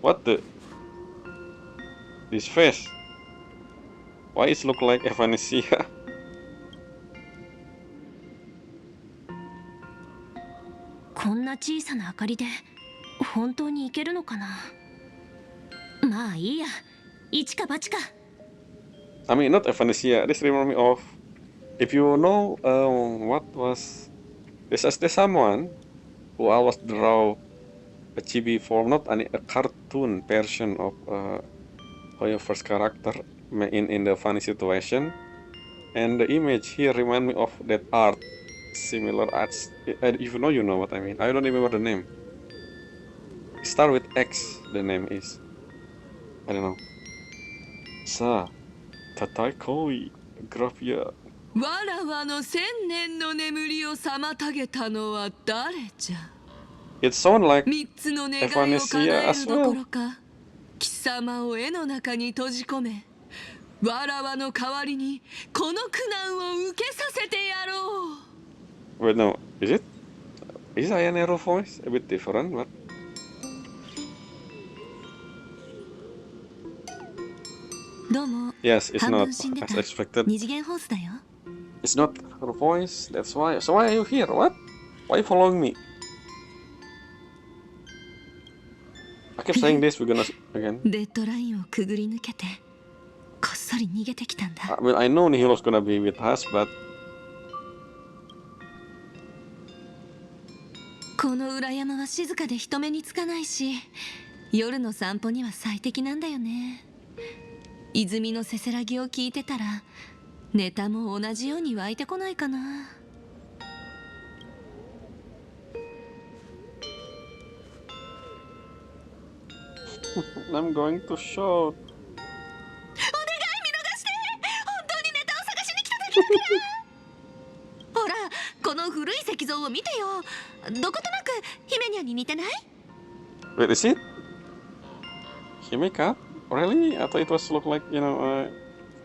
What the? This face? Why it look like Evanesia? こんな小さな明かりで本当に行けるのかな。まあいいや、一か八か。 I mean, not Evanesia. This remind me of, if you know, what was there's someone who always draw a chibi form, not a cartoon version of your first character in the funny situation, And the image here remind me of that art, similar arts. If you know what I mean. I don't remember the name. Start with X. The name is. I don't know. Sa, Tatakoi, Graphia. わらわの千年の眠りを妨げたのは誰じゃ。 It sounds like 3つの願いを叶えるどころか、貴様を絵の中に閉じ込め、わらわの代わりにこの苦難を受けさせてやろう。 Wait, no. Is Ayanero voice a bit different? But どうも。 yes, it's 半 not 分死んでた as expected. 二次元ホースだよ。 It's not her voice. That's why. So why are you here? What? Why are you following me? I keep saying this. We're gonna again. デッドラインをくぐり抜けてこっそり逃げてきたんだ。 I mean, I know Nihilo's gonna be with us, but この裏山は静かで人目につかないし、夜の散歩には最適なんだよね。泉のせせらぎを聞いてたらネタも同じように湧いてこないかな。 I'm going to shout. お願い見逃して。本当にネタを探しに来ただけだから。ほら、この古い石像を見てよ。どことなくヒメニャンに似てない？ Wait, is it Himeka? Really? I thought it was look like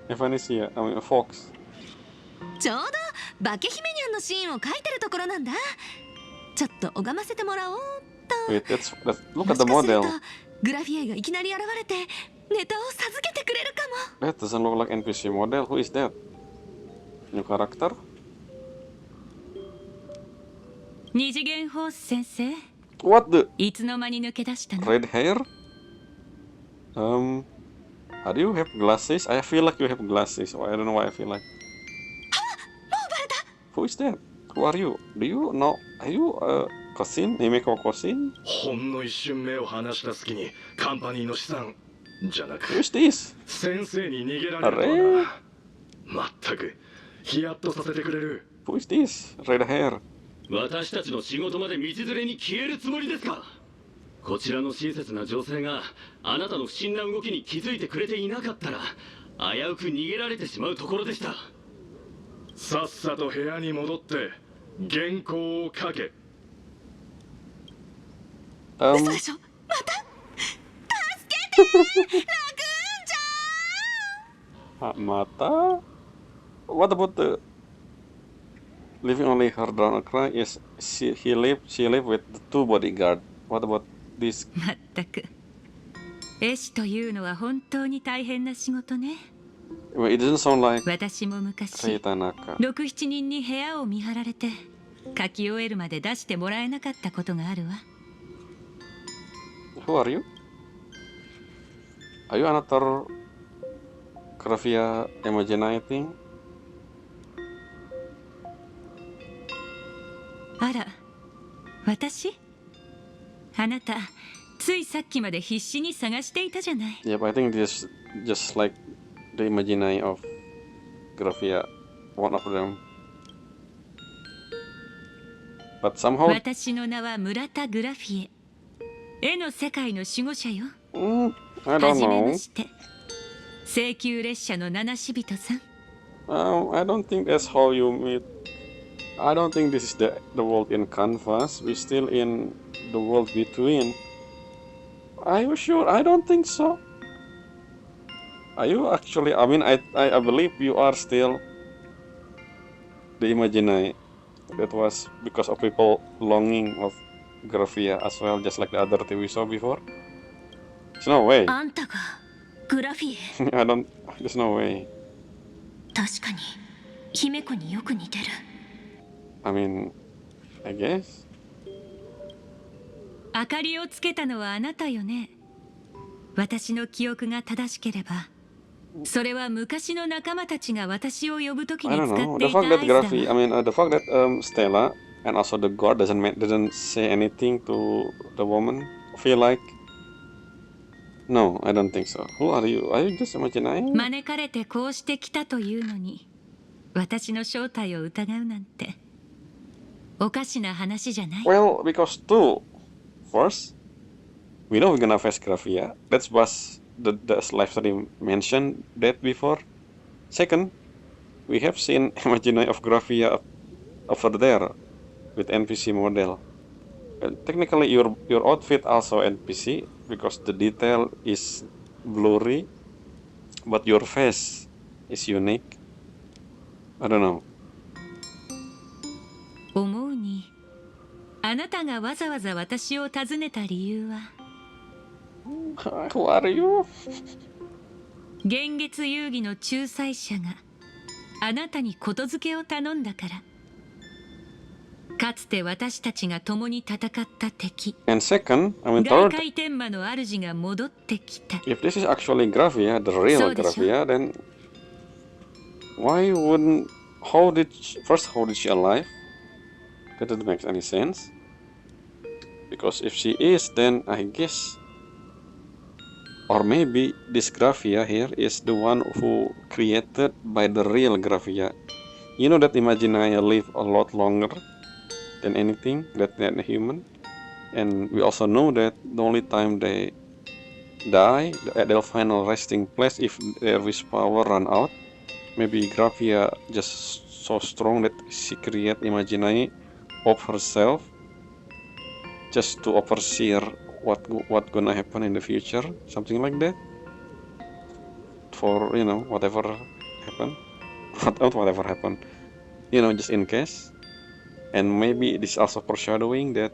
Evanesia. I mean, a fox. ちょうど化けヒメニャンのシーンを描いてるところなんだ。ちょっと拝ませてもらおうと。 Wait, look も at し the かする model. とグラフィエがいきなり現れてネタを授けてくれるかも。 That doesn't look like NPC model. Who is that? New character? 二次元ホース先生、 What the? いつの間に抜け出したの？ Red hair? How do you have glasses? I feel like you have glasses. I don't know why I feel like. Who is that? Who are you? Do you know? Are you cousin? Himeko cousin? ほんの一瞬目を離した隙にカンパニーの資産じゃなく Who is this? 先生に逃げられるとはな。まったくヒヤッとさせてくれる。 Who is this? Red hair. 私たちの仕事まで道連れに消えるつもりですか？こちらの親切な女性があなたの不審な動きに気づいてくれていなかったら危うく逃げられてしまうところでした。さっさと部屋に戻って原稿を書け。嘘でしょ。また助けてラグーンちゃん。 Mata? What about the leaving only her down a cry? Yes, she lived with the two bodyguard. What about this? まったく絵師というのは本当に大変な仕事ね。 Well, it doesn't sound like 私も昔 Seitanaka. 6、7人に部屋を見張られて書き終えるまで出してもらえなかったことがあるわ。 Who are you? Are you another Gravia imaginating? あら、私？あなた、ついさっきまで必死に探していたじゃない。 Yep, I think this is just like the imaginary of Gravia, one of them. But somehow, 私の名は村田グラフィエ。絵の世界の守護者よ。 I は don't じめま know. して。請求列車の七死人さん。I don't think that's how you meet. I don't think this is the world in Canvas. We're still in the world between. Are you sure? I don't think so. Are you actually? I mean, I believe you are still the imaginary. That was because of people longing of Gravia as well, just like the other thing we saw before. There's no way. あんたがグラフィエ。 I don't. There's no way. 確かに姫子によく似てる。 I mean, I guess. 明かりをつけたのはあなたよね。私の記憶が正しければ、それは昔の仲間たちが私を呼ぶときに I 使 don't って know. い The た fact that 合図だわ。 Graphi, I mean, the fact that Stella and also the guard doesn't say anything to the woman. Feel like. No, I don't think so. Who are you? Are you just imagining? 招かれてこうしてきたというのに、私の正体を疑うなんておかしな話じゃない。 Well, because two. First, we know we're gonna face Gravia. That's was the live stream mentioned that before. Second, we have seen imaginary of Gravia over there with NPC model. Well, technically, your outfit also NPC because the detail is blurry, but your face is unique. I don't know. 思うに、あなたがわざわざ私を訪ねた理由は Who are you? 幻月遊戯の仲裁者があなたにことづけを頼んだから。かつて私たちが共に戦った敵 And second, I mean 外 third, 界天魔の主が戻ってきた。 if this is actually Gravia, the real So did Gravia, then why wouldn't first how did she alive? That doesn't make any sense. Because if she is, then I guess, or maybe this Gravia here is the one who created by the real Gravia. You know that Imaginaya live a lot longer than anything than a human, and we also know that the only time they die at their final resting place if their wish power run out. Maybe Gravia just so strong that she create Imaginary of herself just to oversee what gonna happen in the future, something like that. For whatever happen, not whatever happen, just in case. And maybe this also foreshadowing that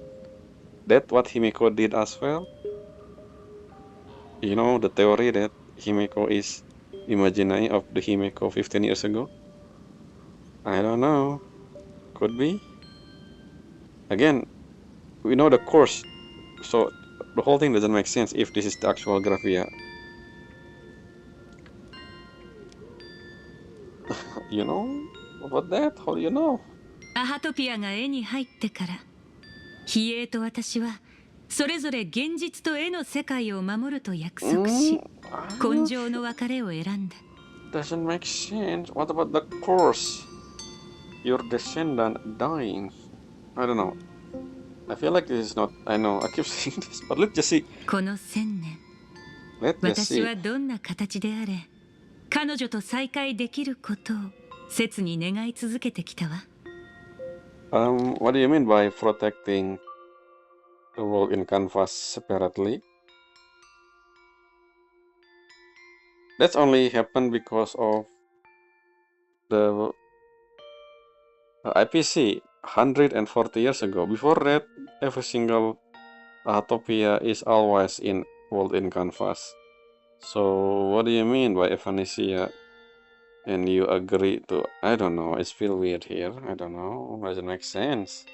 what Himeko did as well. The theory that Himeko is imaginary of the Himeko 15 years ago. I don't know. Could be. Again, we know the course, so the whole thing doesn't make sense if this is the actual Gravia. You know about that? How do you know? アハトピアが絵に入ってから、比叡と私はそれぞれ現実と絵の世界を守ると約束し、根性の別れを選んだ。 Doesn't make sense. What about the course? Your descendant dying. I don't know. I feel like this is not. I know. I keep saying this, but let's just see. この1000年、 Let's just 私 see. はどんな形であれ、彼女と再会できることを切に願い続けてきたわ。What do you mean by protecting the world in canvas separately? That's only happened because of the IPC 140 years ago. Before that, every single Atopia is always in world in canvas. So what do you mean by Evanesia? And you agree to? I don't know. It's feel weird here. I don't know. Doesn't make sense.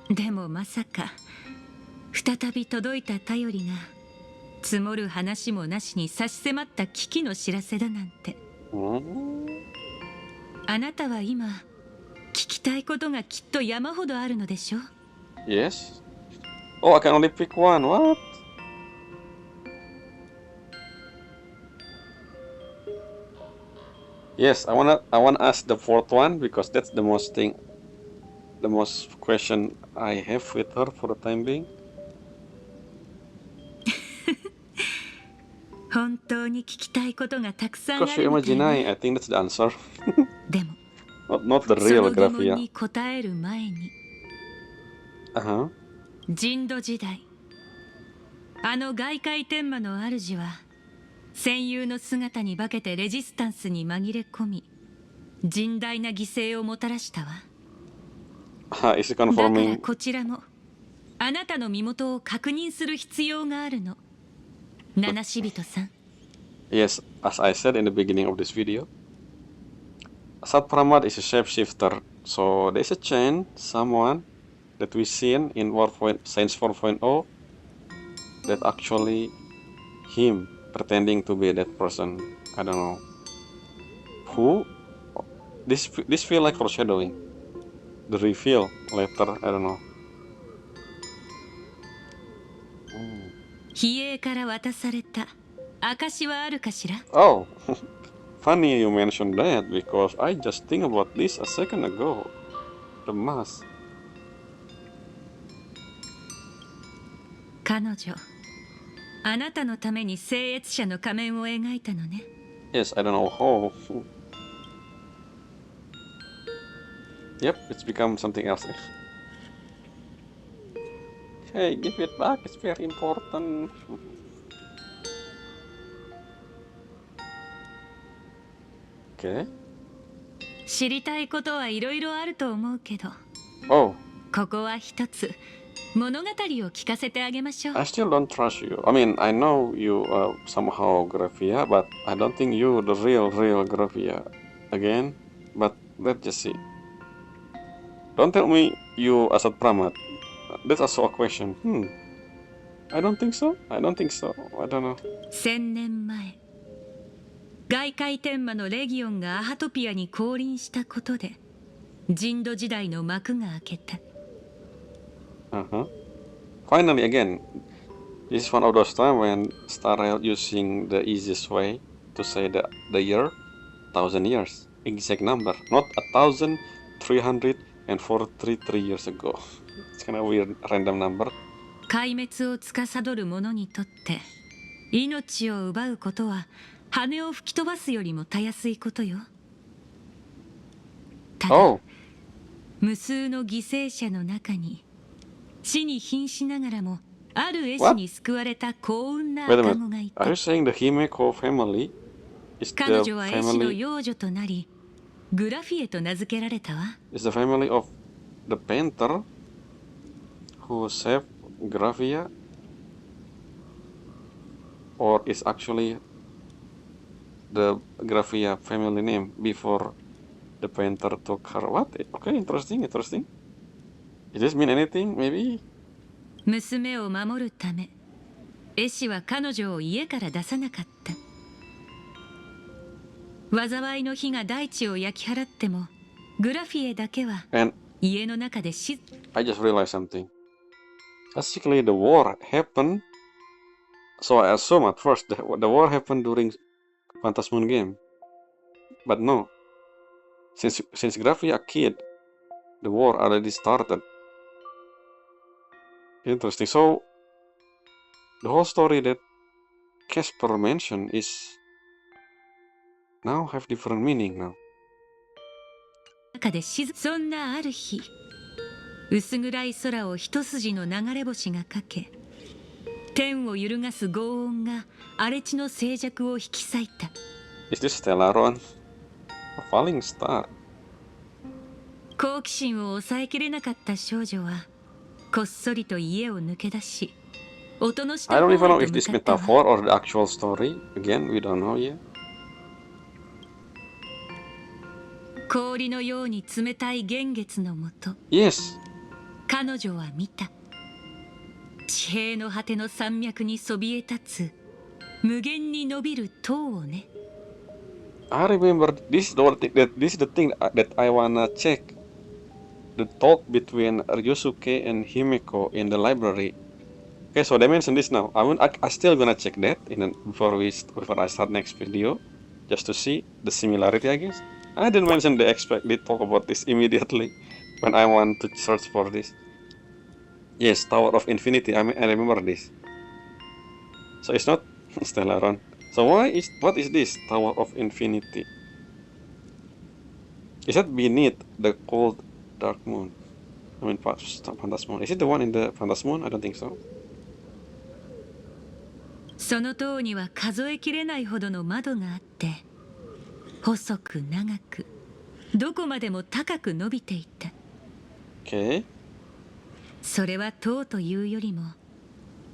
でもまさか再び届いた頼りが積もる話もなしに差し迫った危機の知らせだなんて。あなたは今聞きたいことがきっと山ほどあるのでしょう。 Yes. Oh, I can only pick one. What? Yes, I wanna ask the fourth one because that's the most question I have with her for the time being. 本当に聞きたいことがたくさんあ Because る you みたい imagine, ね。 I think that's the answer. でも not the そ real の疑問 Gravia. に答える前に Uh-huh. 人土時代、あの外界天魔の主は戦友の姿に化けてレジスタンスに紛れ込み、甚大な犠牲をもたらしたわ。 Is it だから confirming? こちらもあなたの身元を確認する必要があるの、七死人さん。 Yes, as I said in the beginning of this video, Sat Pramat is a shapeshifter, so there's a chance someone that we seen in Science 4.0 that actually him pretending to be that person. I don't know who. This feel like foreshadowing. The reveal later. I don't know. 比叡から渡された証はあるかしら。 Oh, funny you mentioned that because I just think about this a second ago. The mask. 彼女、あなたのために聖越者の仮面を描いたのね。 Yes, I don't know how. Yep, it's become something else. Hey, give it back, it's very important. Okay. 知りたいことはいろいろあると思うけど、 Oh, ここは一つ物語を聞かせてあげましょう。 I still don't trust you. I mean, I know you somehow Gravia, but I don't think you the real Gravia. Again, but let's just see. Don't tell me you Asad Pramat. That's also a question. I don't think so. I don't think so. I don't know. 1000年前、外界天魔のレギオンがアハトピアに降臨したことで、人土時代の幕が開けた。 Finally, again, this is one of those times when Star Rail using the easiest way to say the year, 1000 years, exact number, not 1343 years ago. It's kind of weird random number. 壊滅を司る者にとって命を奪うことは羽を吹き飛ばすよりもたやすいことよ。ただ、Oh, 無数の犠牲者の中に死に瀕しながらもある絵師に救われた幸運な wait a 赤 minute. 子がい Are た。 you saying the Himeko family is 彼 the 女は絵師の family 養女となりグラフィエと名付けられたわ。 is the family of the painter who saved Gravia, or is actually the Gravia family name before the painter took her? What? Okay, interesting. Does this mean anything? Maybe. 娘を守るため絵師は彼女を家から出さなかった。災いの火が大地を焼き払ってもグラフィエだけは And 家の中で I just realized something. Basically, the war happened. So I assume at first the war happened during Phantasmoon game, but no. Since Gravia a kid, the war already started. Interesting. So the whole story that Casper mentioned is now have different meaning now. 中でそんなある日、薄暗い空を一筋の流れ星がかけ、天を揺るがす轟音が荒れ地の静寂を引き裂いた。 Is this Stellaron? A falling star. 好奇心を抑えきれなかった少女はこっそりと家を抜け出し、音の下 I 方 don't へ even know と if this 向かったわ。 metaphor or the actual story. Again, we don't know yet. 氷のように冷たい幻月のもと、 Yes. 彼女は見た。地平の果ての山脈にそびえ立つ無限に伸びる塔をね。 I remember this is the thing that I wanna check. The talk between Ryusuke and Himeko in the library. Okay, so they mentioned this now. I still gonna check that before I start next video, just to see the similarity, I guess. I didn't mention they talk about this immediately when I want to search for this. Yes, Tower of Infinity. I remember this. So it's not Stellaron. So what is this Tower of Infinity? Is that beneath the cold dark moon? I mean, Phantasmoon. Is it the one in the Phantasmoon? I don't think so. その塔には数えきれないほどの窓があって、細く長くどこまでも高く伸びていた。 Okay. それは塔というよりも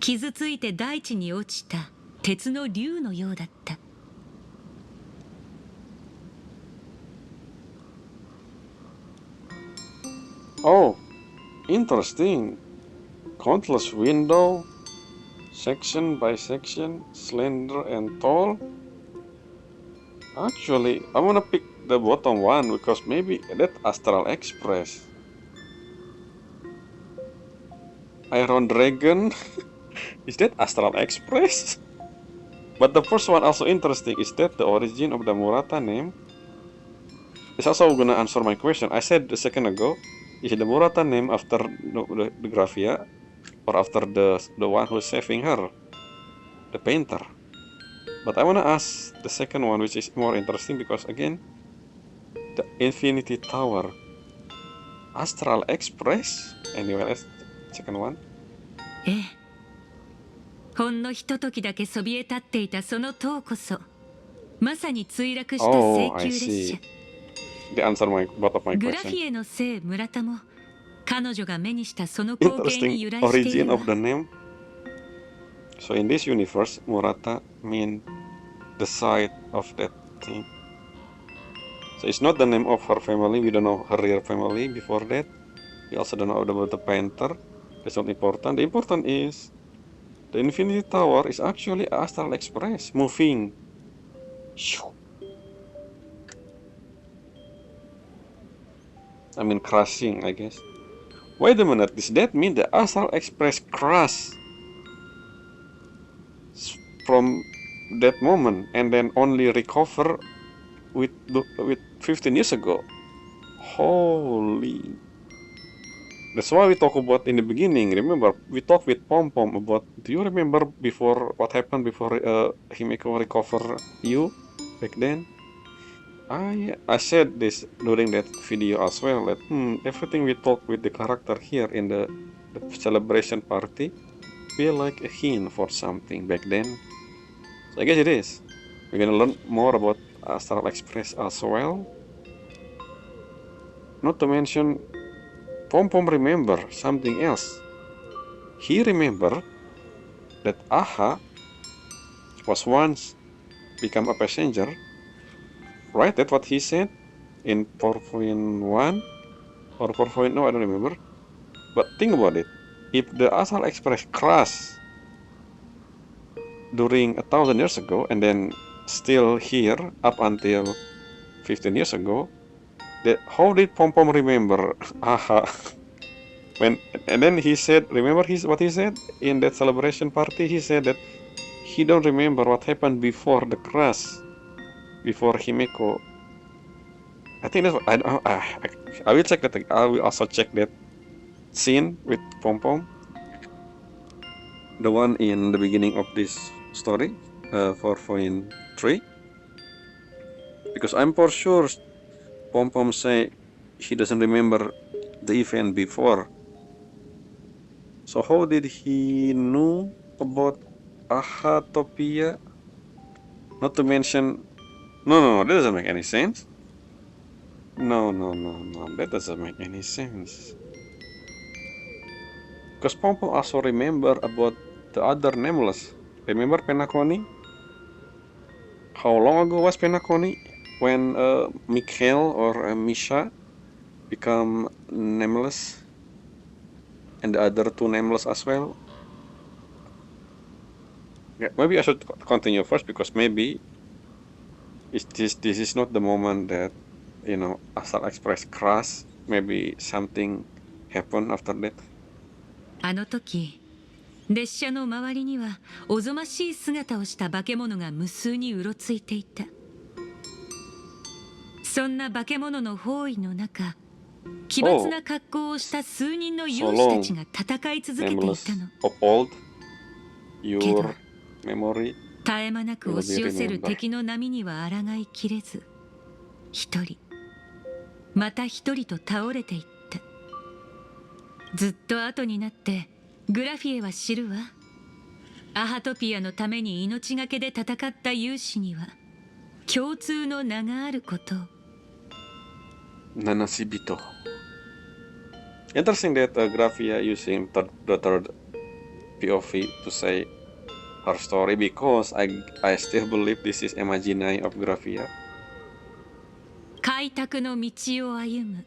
傷ついて大地に落ちた鉄の竜のようだった。 Oh, interesting. Countless window, section by section, slender and tall. Actually, I wanna pick the bottom one because maybe that Astral Express. Iron Dragon. Is that Astral Express? But the first one also interesting is that the origin of the Murata name is also gonna answer my question. I said a second ago, is the Murata name after the Graphia or after the one who's saving her, the painter? But I wanna ask the second one, which is more interesting because again, the Infinity Tower, Astral Express. Anyway, let's second one. ええ、ほんのひとときだけそびえ立っていたその塔こそ、まさに墜落した請 Oh, 求 I 列 see. 車。 The answer both of my グラフ question. ィエの聖村田も彼女が目にしたその光景に Interesting 由来してい origin るわ。 of the name. So in this universe, Murata mean the site of that thing. So it's not the name of her family. We don't know her real family before that. We also don't know about the painter. That's not important. The important is the Infinity Tower is actually Astral Express moving. I mean crashing, I guess. Wait a minute, does that mean the Astral Express crashed from that moment and then only recover with 15 years ago? Holy. That's why we talk about in the beginning. Remember, we talked with Pom Pom about. Do you remember before what happened before Himeko recover you back then? I said this during that video as well. That everything we talk with the character here in the celebration party feel like a hint for something back then. So I guess it is. We're gonna learn more about Astral Express as well. Not to mention, Pom Pom remember something else. He remember that Aha was once become a passenger. Right? That's what he said in 4.1 or 4.0, I don't remember. But think about it. If the Astral Express crashed during 1,000 years ago and then still here up until 15 years ago, how did Pom Pom remember Aha? And then he said, remember what he said in that celebration party? He said that he don't remember what happened before the crash, before Himeko. I think that's what I will check that. I will also check that scene with Pom Pom, the one in the beginning of this story, 4.3, because I'm for sure Pom Pom say he doesn't remember the event before. So how did he know about Ahatopia? Not to mention, no, that doesn't make any sense. No, that doesn't make any sense. Because Pom Pom also remember about the other nameless. Remember Penacony? How long ago was Penacony? When Mikhail or Misha become nameless? And the other two nameless as well? Yeah, maybe I should continue first because maybe this is not the moment that, you know, Astral Express crash. Maybe something happened after that. あの時、列車の周りにはおぞましい姿をした化け物が無数にうろついていた。そんな化け物の包囲の中、奇抜な格好をした数人の勇士たちが戦い続けていたの。けど、絶え間なく押し寄せる敵の波には抗いきれず、一人、また一人と倒れていった。ずっと後になってグラフィエは知るわ。アハトピアのために命がけで戦った勇士には共通の名があることを。Nanashibito. Interesting that Graphia using the third POV to say her story because I still believe this is imaginary of Graphia. 開拓の道を歩む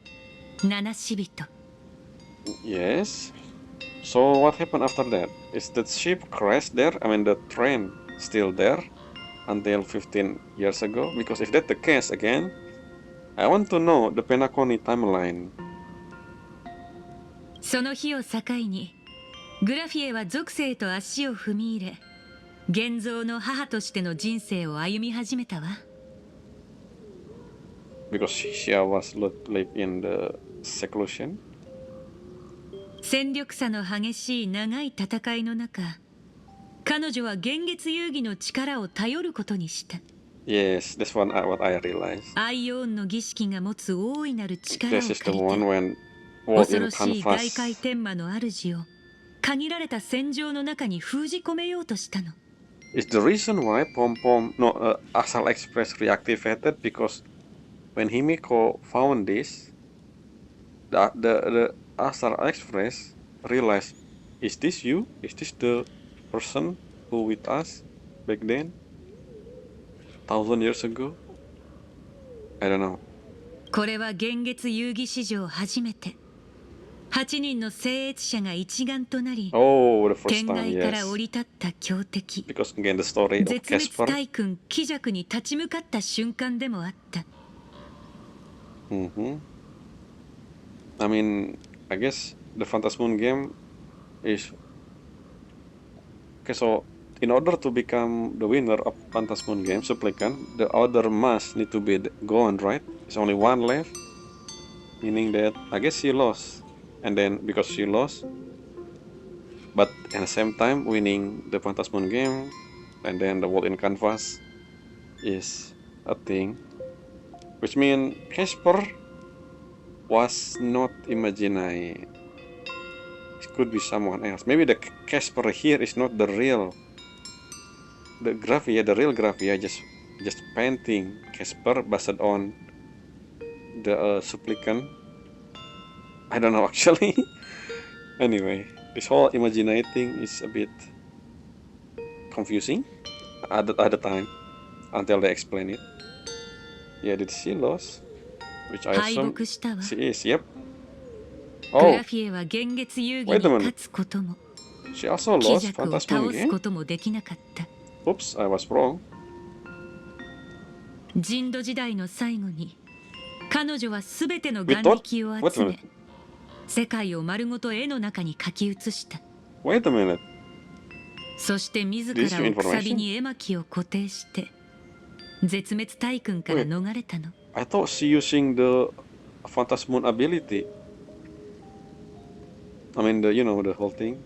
七死人。Yes. So what happened after that? Is the ship crashed there? I mean the train still there until 15 years ago? Because if that's the case again, I want to know the Penacony timeline. その日を境にグラフィエは属性と足を踏み入れ、現像の母としての人生を歩み始めたわ。Because she was live in the seclusion. 戦力差の激しい長い戦いの中、彼女は幻月遊戯の力を頼ることにした。Yes, that's what I realized. アイオーンの儀式が持つ大いなる力を This 借 is the り one て、 when 恐 in ろしい大回 canvas. 転魔の主を限られた戦場の中に封じ込めようとしたの。Is the reason why Asal Express reactivated because when Himiko found this, the Asal Express realized, is this you? Is this the person who with us back then? 1,000 years ago? I don't know. これは幻月遊戯史上初めて8人の聖越者が一丸となり、 Oh, the first 天 time, 外から yes. 降り立った強敵 Because again, the story of 絶滅 Casper. 大君貴弱に立ち向かった瞬間でもあった。 Mm-hmm. I mean, I guess the Phantasmoon game is okay. So, in order to become the winner of Phantasmoon game, supplicant, the other must need to be gone, right? There's only one left, meaning that I guess she lost, and then because she lost, but at the same time winning the Phantasmoon game, and then the world in canvas is a thing, which means Casper was not imaginary. It could be someone else. Maybe the Casper here is not the real. The Graphia, the real Graphia, just painting Casper based on the supplicant. I don't know actually. Anyway, this whole imaginary thing is a bit confusing at the time until they explain it. Yeah, did she lose? Which I 敗 assume 北したわ。 she is. Yep. グ Oh, ラフィエは幻月遊戯 Wait a に minute. 勝つことも she also 貴 lost 弱を Phantasmoon 倒す game. こともできなかった。 Oops, I was wrong. 人土時代の最後に彼女は全ての We 眼 thought. 力を Wait 集 a め minute. 世界を丸ごと絵の中に書き写した。 Wait a minute. そして自 This ら new をくさび information? に絵巻を固定して絶滅大君から逃れたの。 I thought she using the Phantasmoon ability. I mean, the whole thing.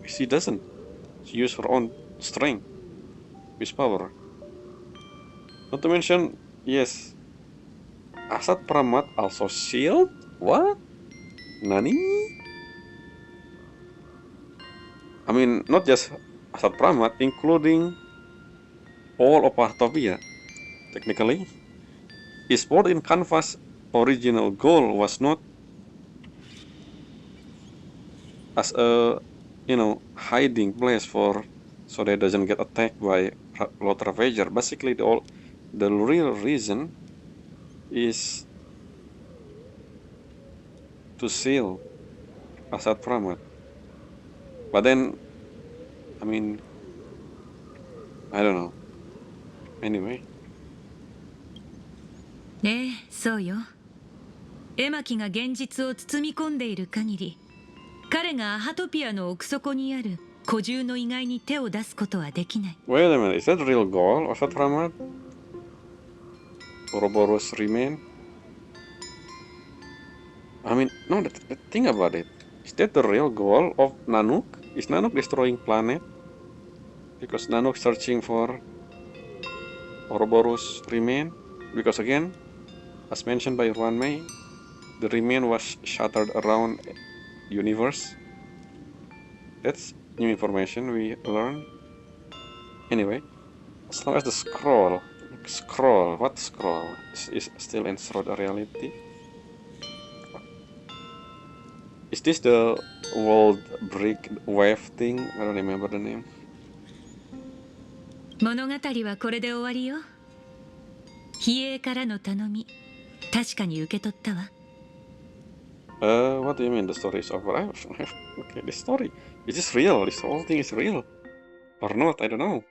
She doesn't. She use her own strength, with power. Not to mention, yes, Asat Pramat also shield. What? Nani? I mean, not just Asat Pramat, including all of Artovia. Technically, his board in canvas original goal was not as a hiding place for so they doesn't get attacked by Lord Ravager. Basically, the real reason is to seal Asat Pramat. But then, I mean, I don't know. Anyway. ええ、そうよ。絵巻が現実を包み込んでいる限り、彼がアハトピアの奥底にある古獣の遺骸に手を出すことはできない。 Wait a minute, is that the real goal of Asat Pramat? Ouroboros remain? I mean, no, think about it. Is that the real goal of Nanook? Is Nanook destroying planet? Because Nanook searching for Ouroboros remain? Because again, as mentioned by Ruan Mei, the remain was shattered around universe. That's new information we learned. Anyway, as long as the scroll, what scroll is still in Sword reality? Is this the world brick wave thing? I don't remember the name. 物語はこれで終わりよ。比叡からの頼み、確かに受け取ったわ。What do you mean the story is over? Okay, the story. Is this real? This whole thing is real? Or not? I don't know.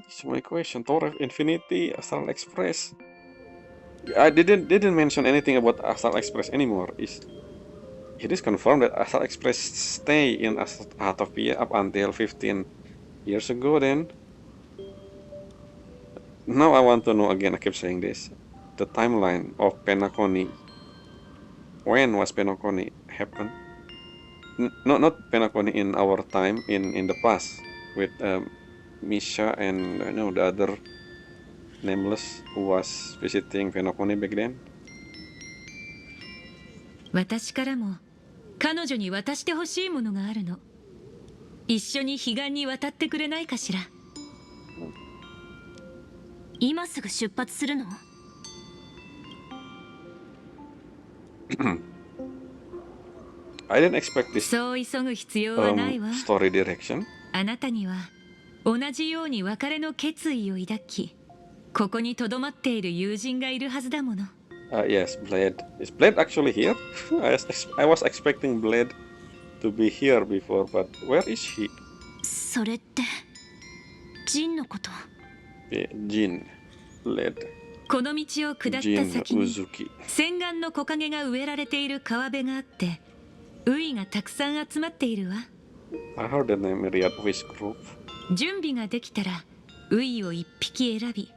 It's my question. Tour of Infinity, Astral Express. I didn't mention anything about Astral Express anymore. It is confirmed that Astral Express stay in Atopia up until 15 years ago then. Now I want to know again, I keep saying this, the timeline of Penacony. When was Penacony happen? No, not Penacony in our time, in the past, with Misha and the other nameless who was visiting Penacony back then. 私からも彼女に渡してほしいものがあるの。一緒に彼岸に渡ってくれないかしら。今すぐ出発するの？ I didn't expect this そう急ぐ必要はないわ。story direction. あなたには同じように別れの決意を抱き、ここに留まっている友人がいるはずだもの。Yes, Blade. Is Blade actually here? I was expecting Blade to be here before, but where is he? それってジンのこと？ Yeah, Jin. Blade. この道を下った Jin 先に Uzuki. 洗顔の木陰が植えられている川辺があって、ウイがたくさん集まっているわ。I heard the name Myriad Wish Group. 準備ができたらウイを一匹選び、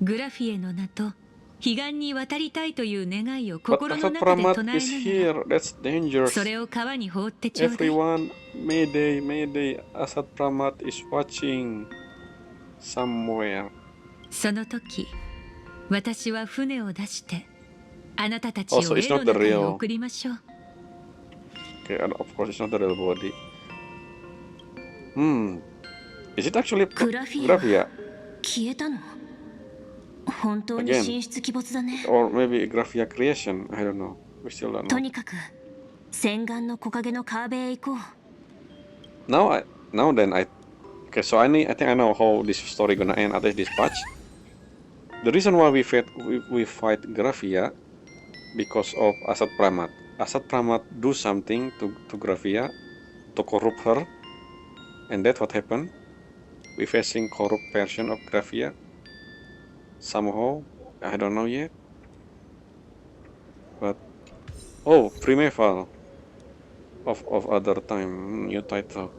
グラフィエの名と彼岸に渡りたいという願いを But 心の Asat 中で Pramat 唱え is な here. が That's ら、 dangerous. それを川に放ってちょうだい。 Everyone, Mayday, Mayday. Asat Pramat is watching somewhere. その時、私は船を出してあなたたちを Also, 絵 it's の not the 中へ real. 送りましょう。 Okay, and of course, it's not the real body. Is it actually グラフィア Graphia? 消えたの？本当に Again. 神出鬼没だね。 Or maybe Graphia creation? I don't know. We still don't と know. にかく洗顔の木陰の川辺へ行こう。 Now then, okay, so I think I know how this story gonna end after this patch. The reason why we fight Graphia because of Asat Pramat. Asat Pramat do something to Graphia to corrupt her, and that's what happened. We facing corrupt version of Graphia. Somehow, I don't know yet. But Primeval of other time, new title.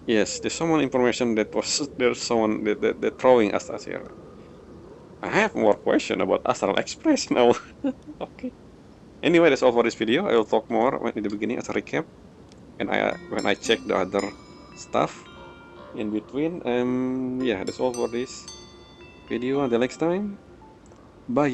Yes, there's someone information there's someone that throwing us here. I have more question about Astral Express now. Okay. Anyway, that's all for this video. I will talk more in the beginning as a recap, and when I check the other stuff in between. Yeah, that's all for this video. Until next time, bye.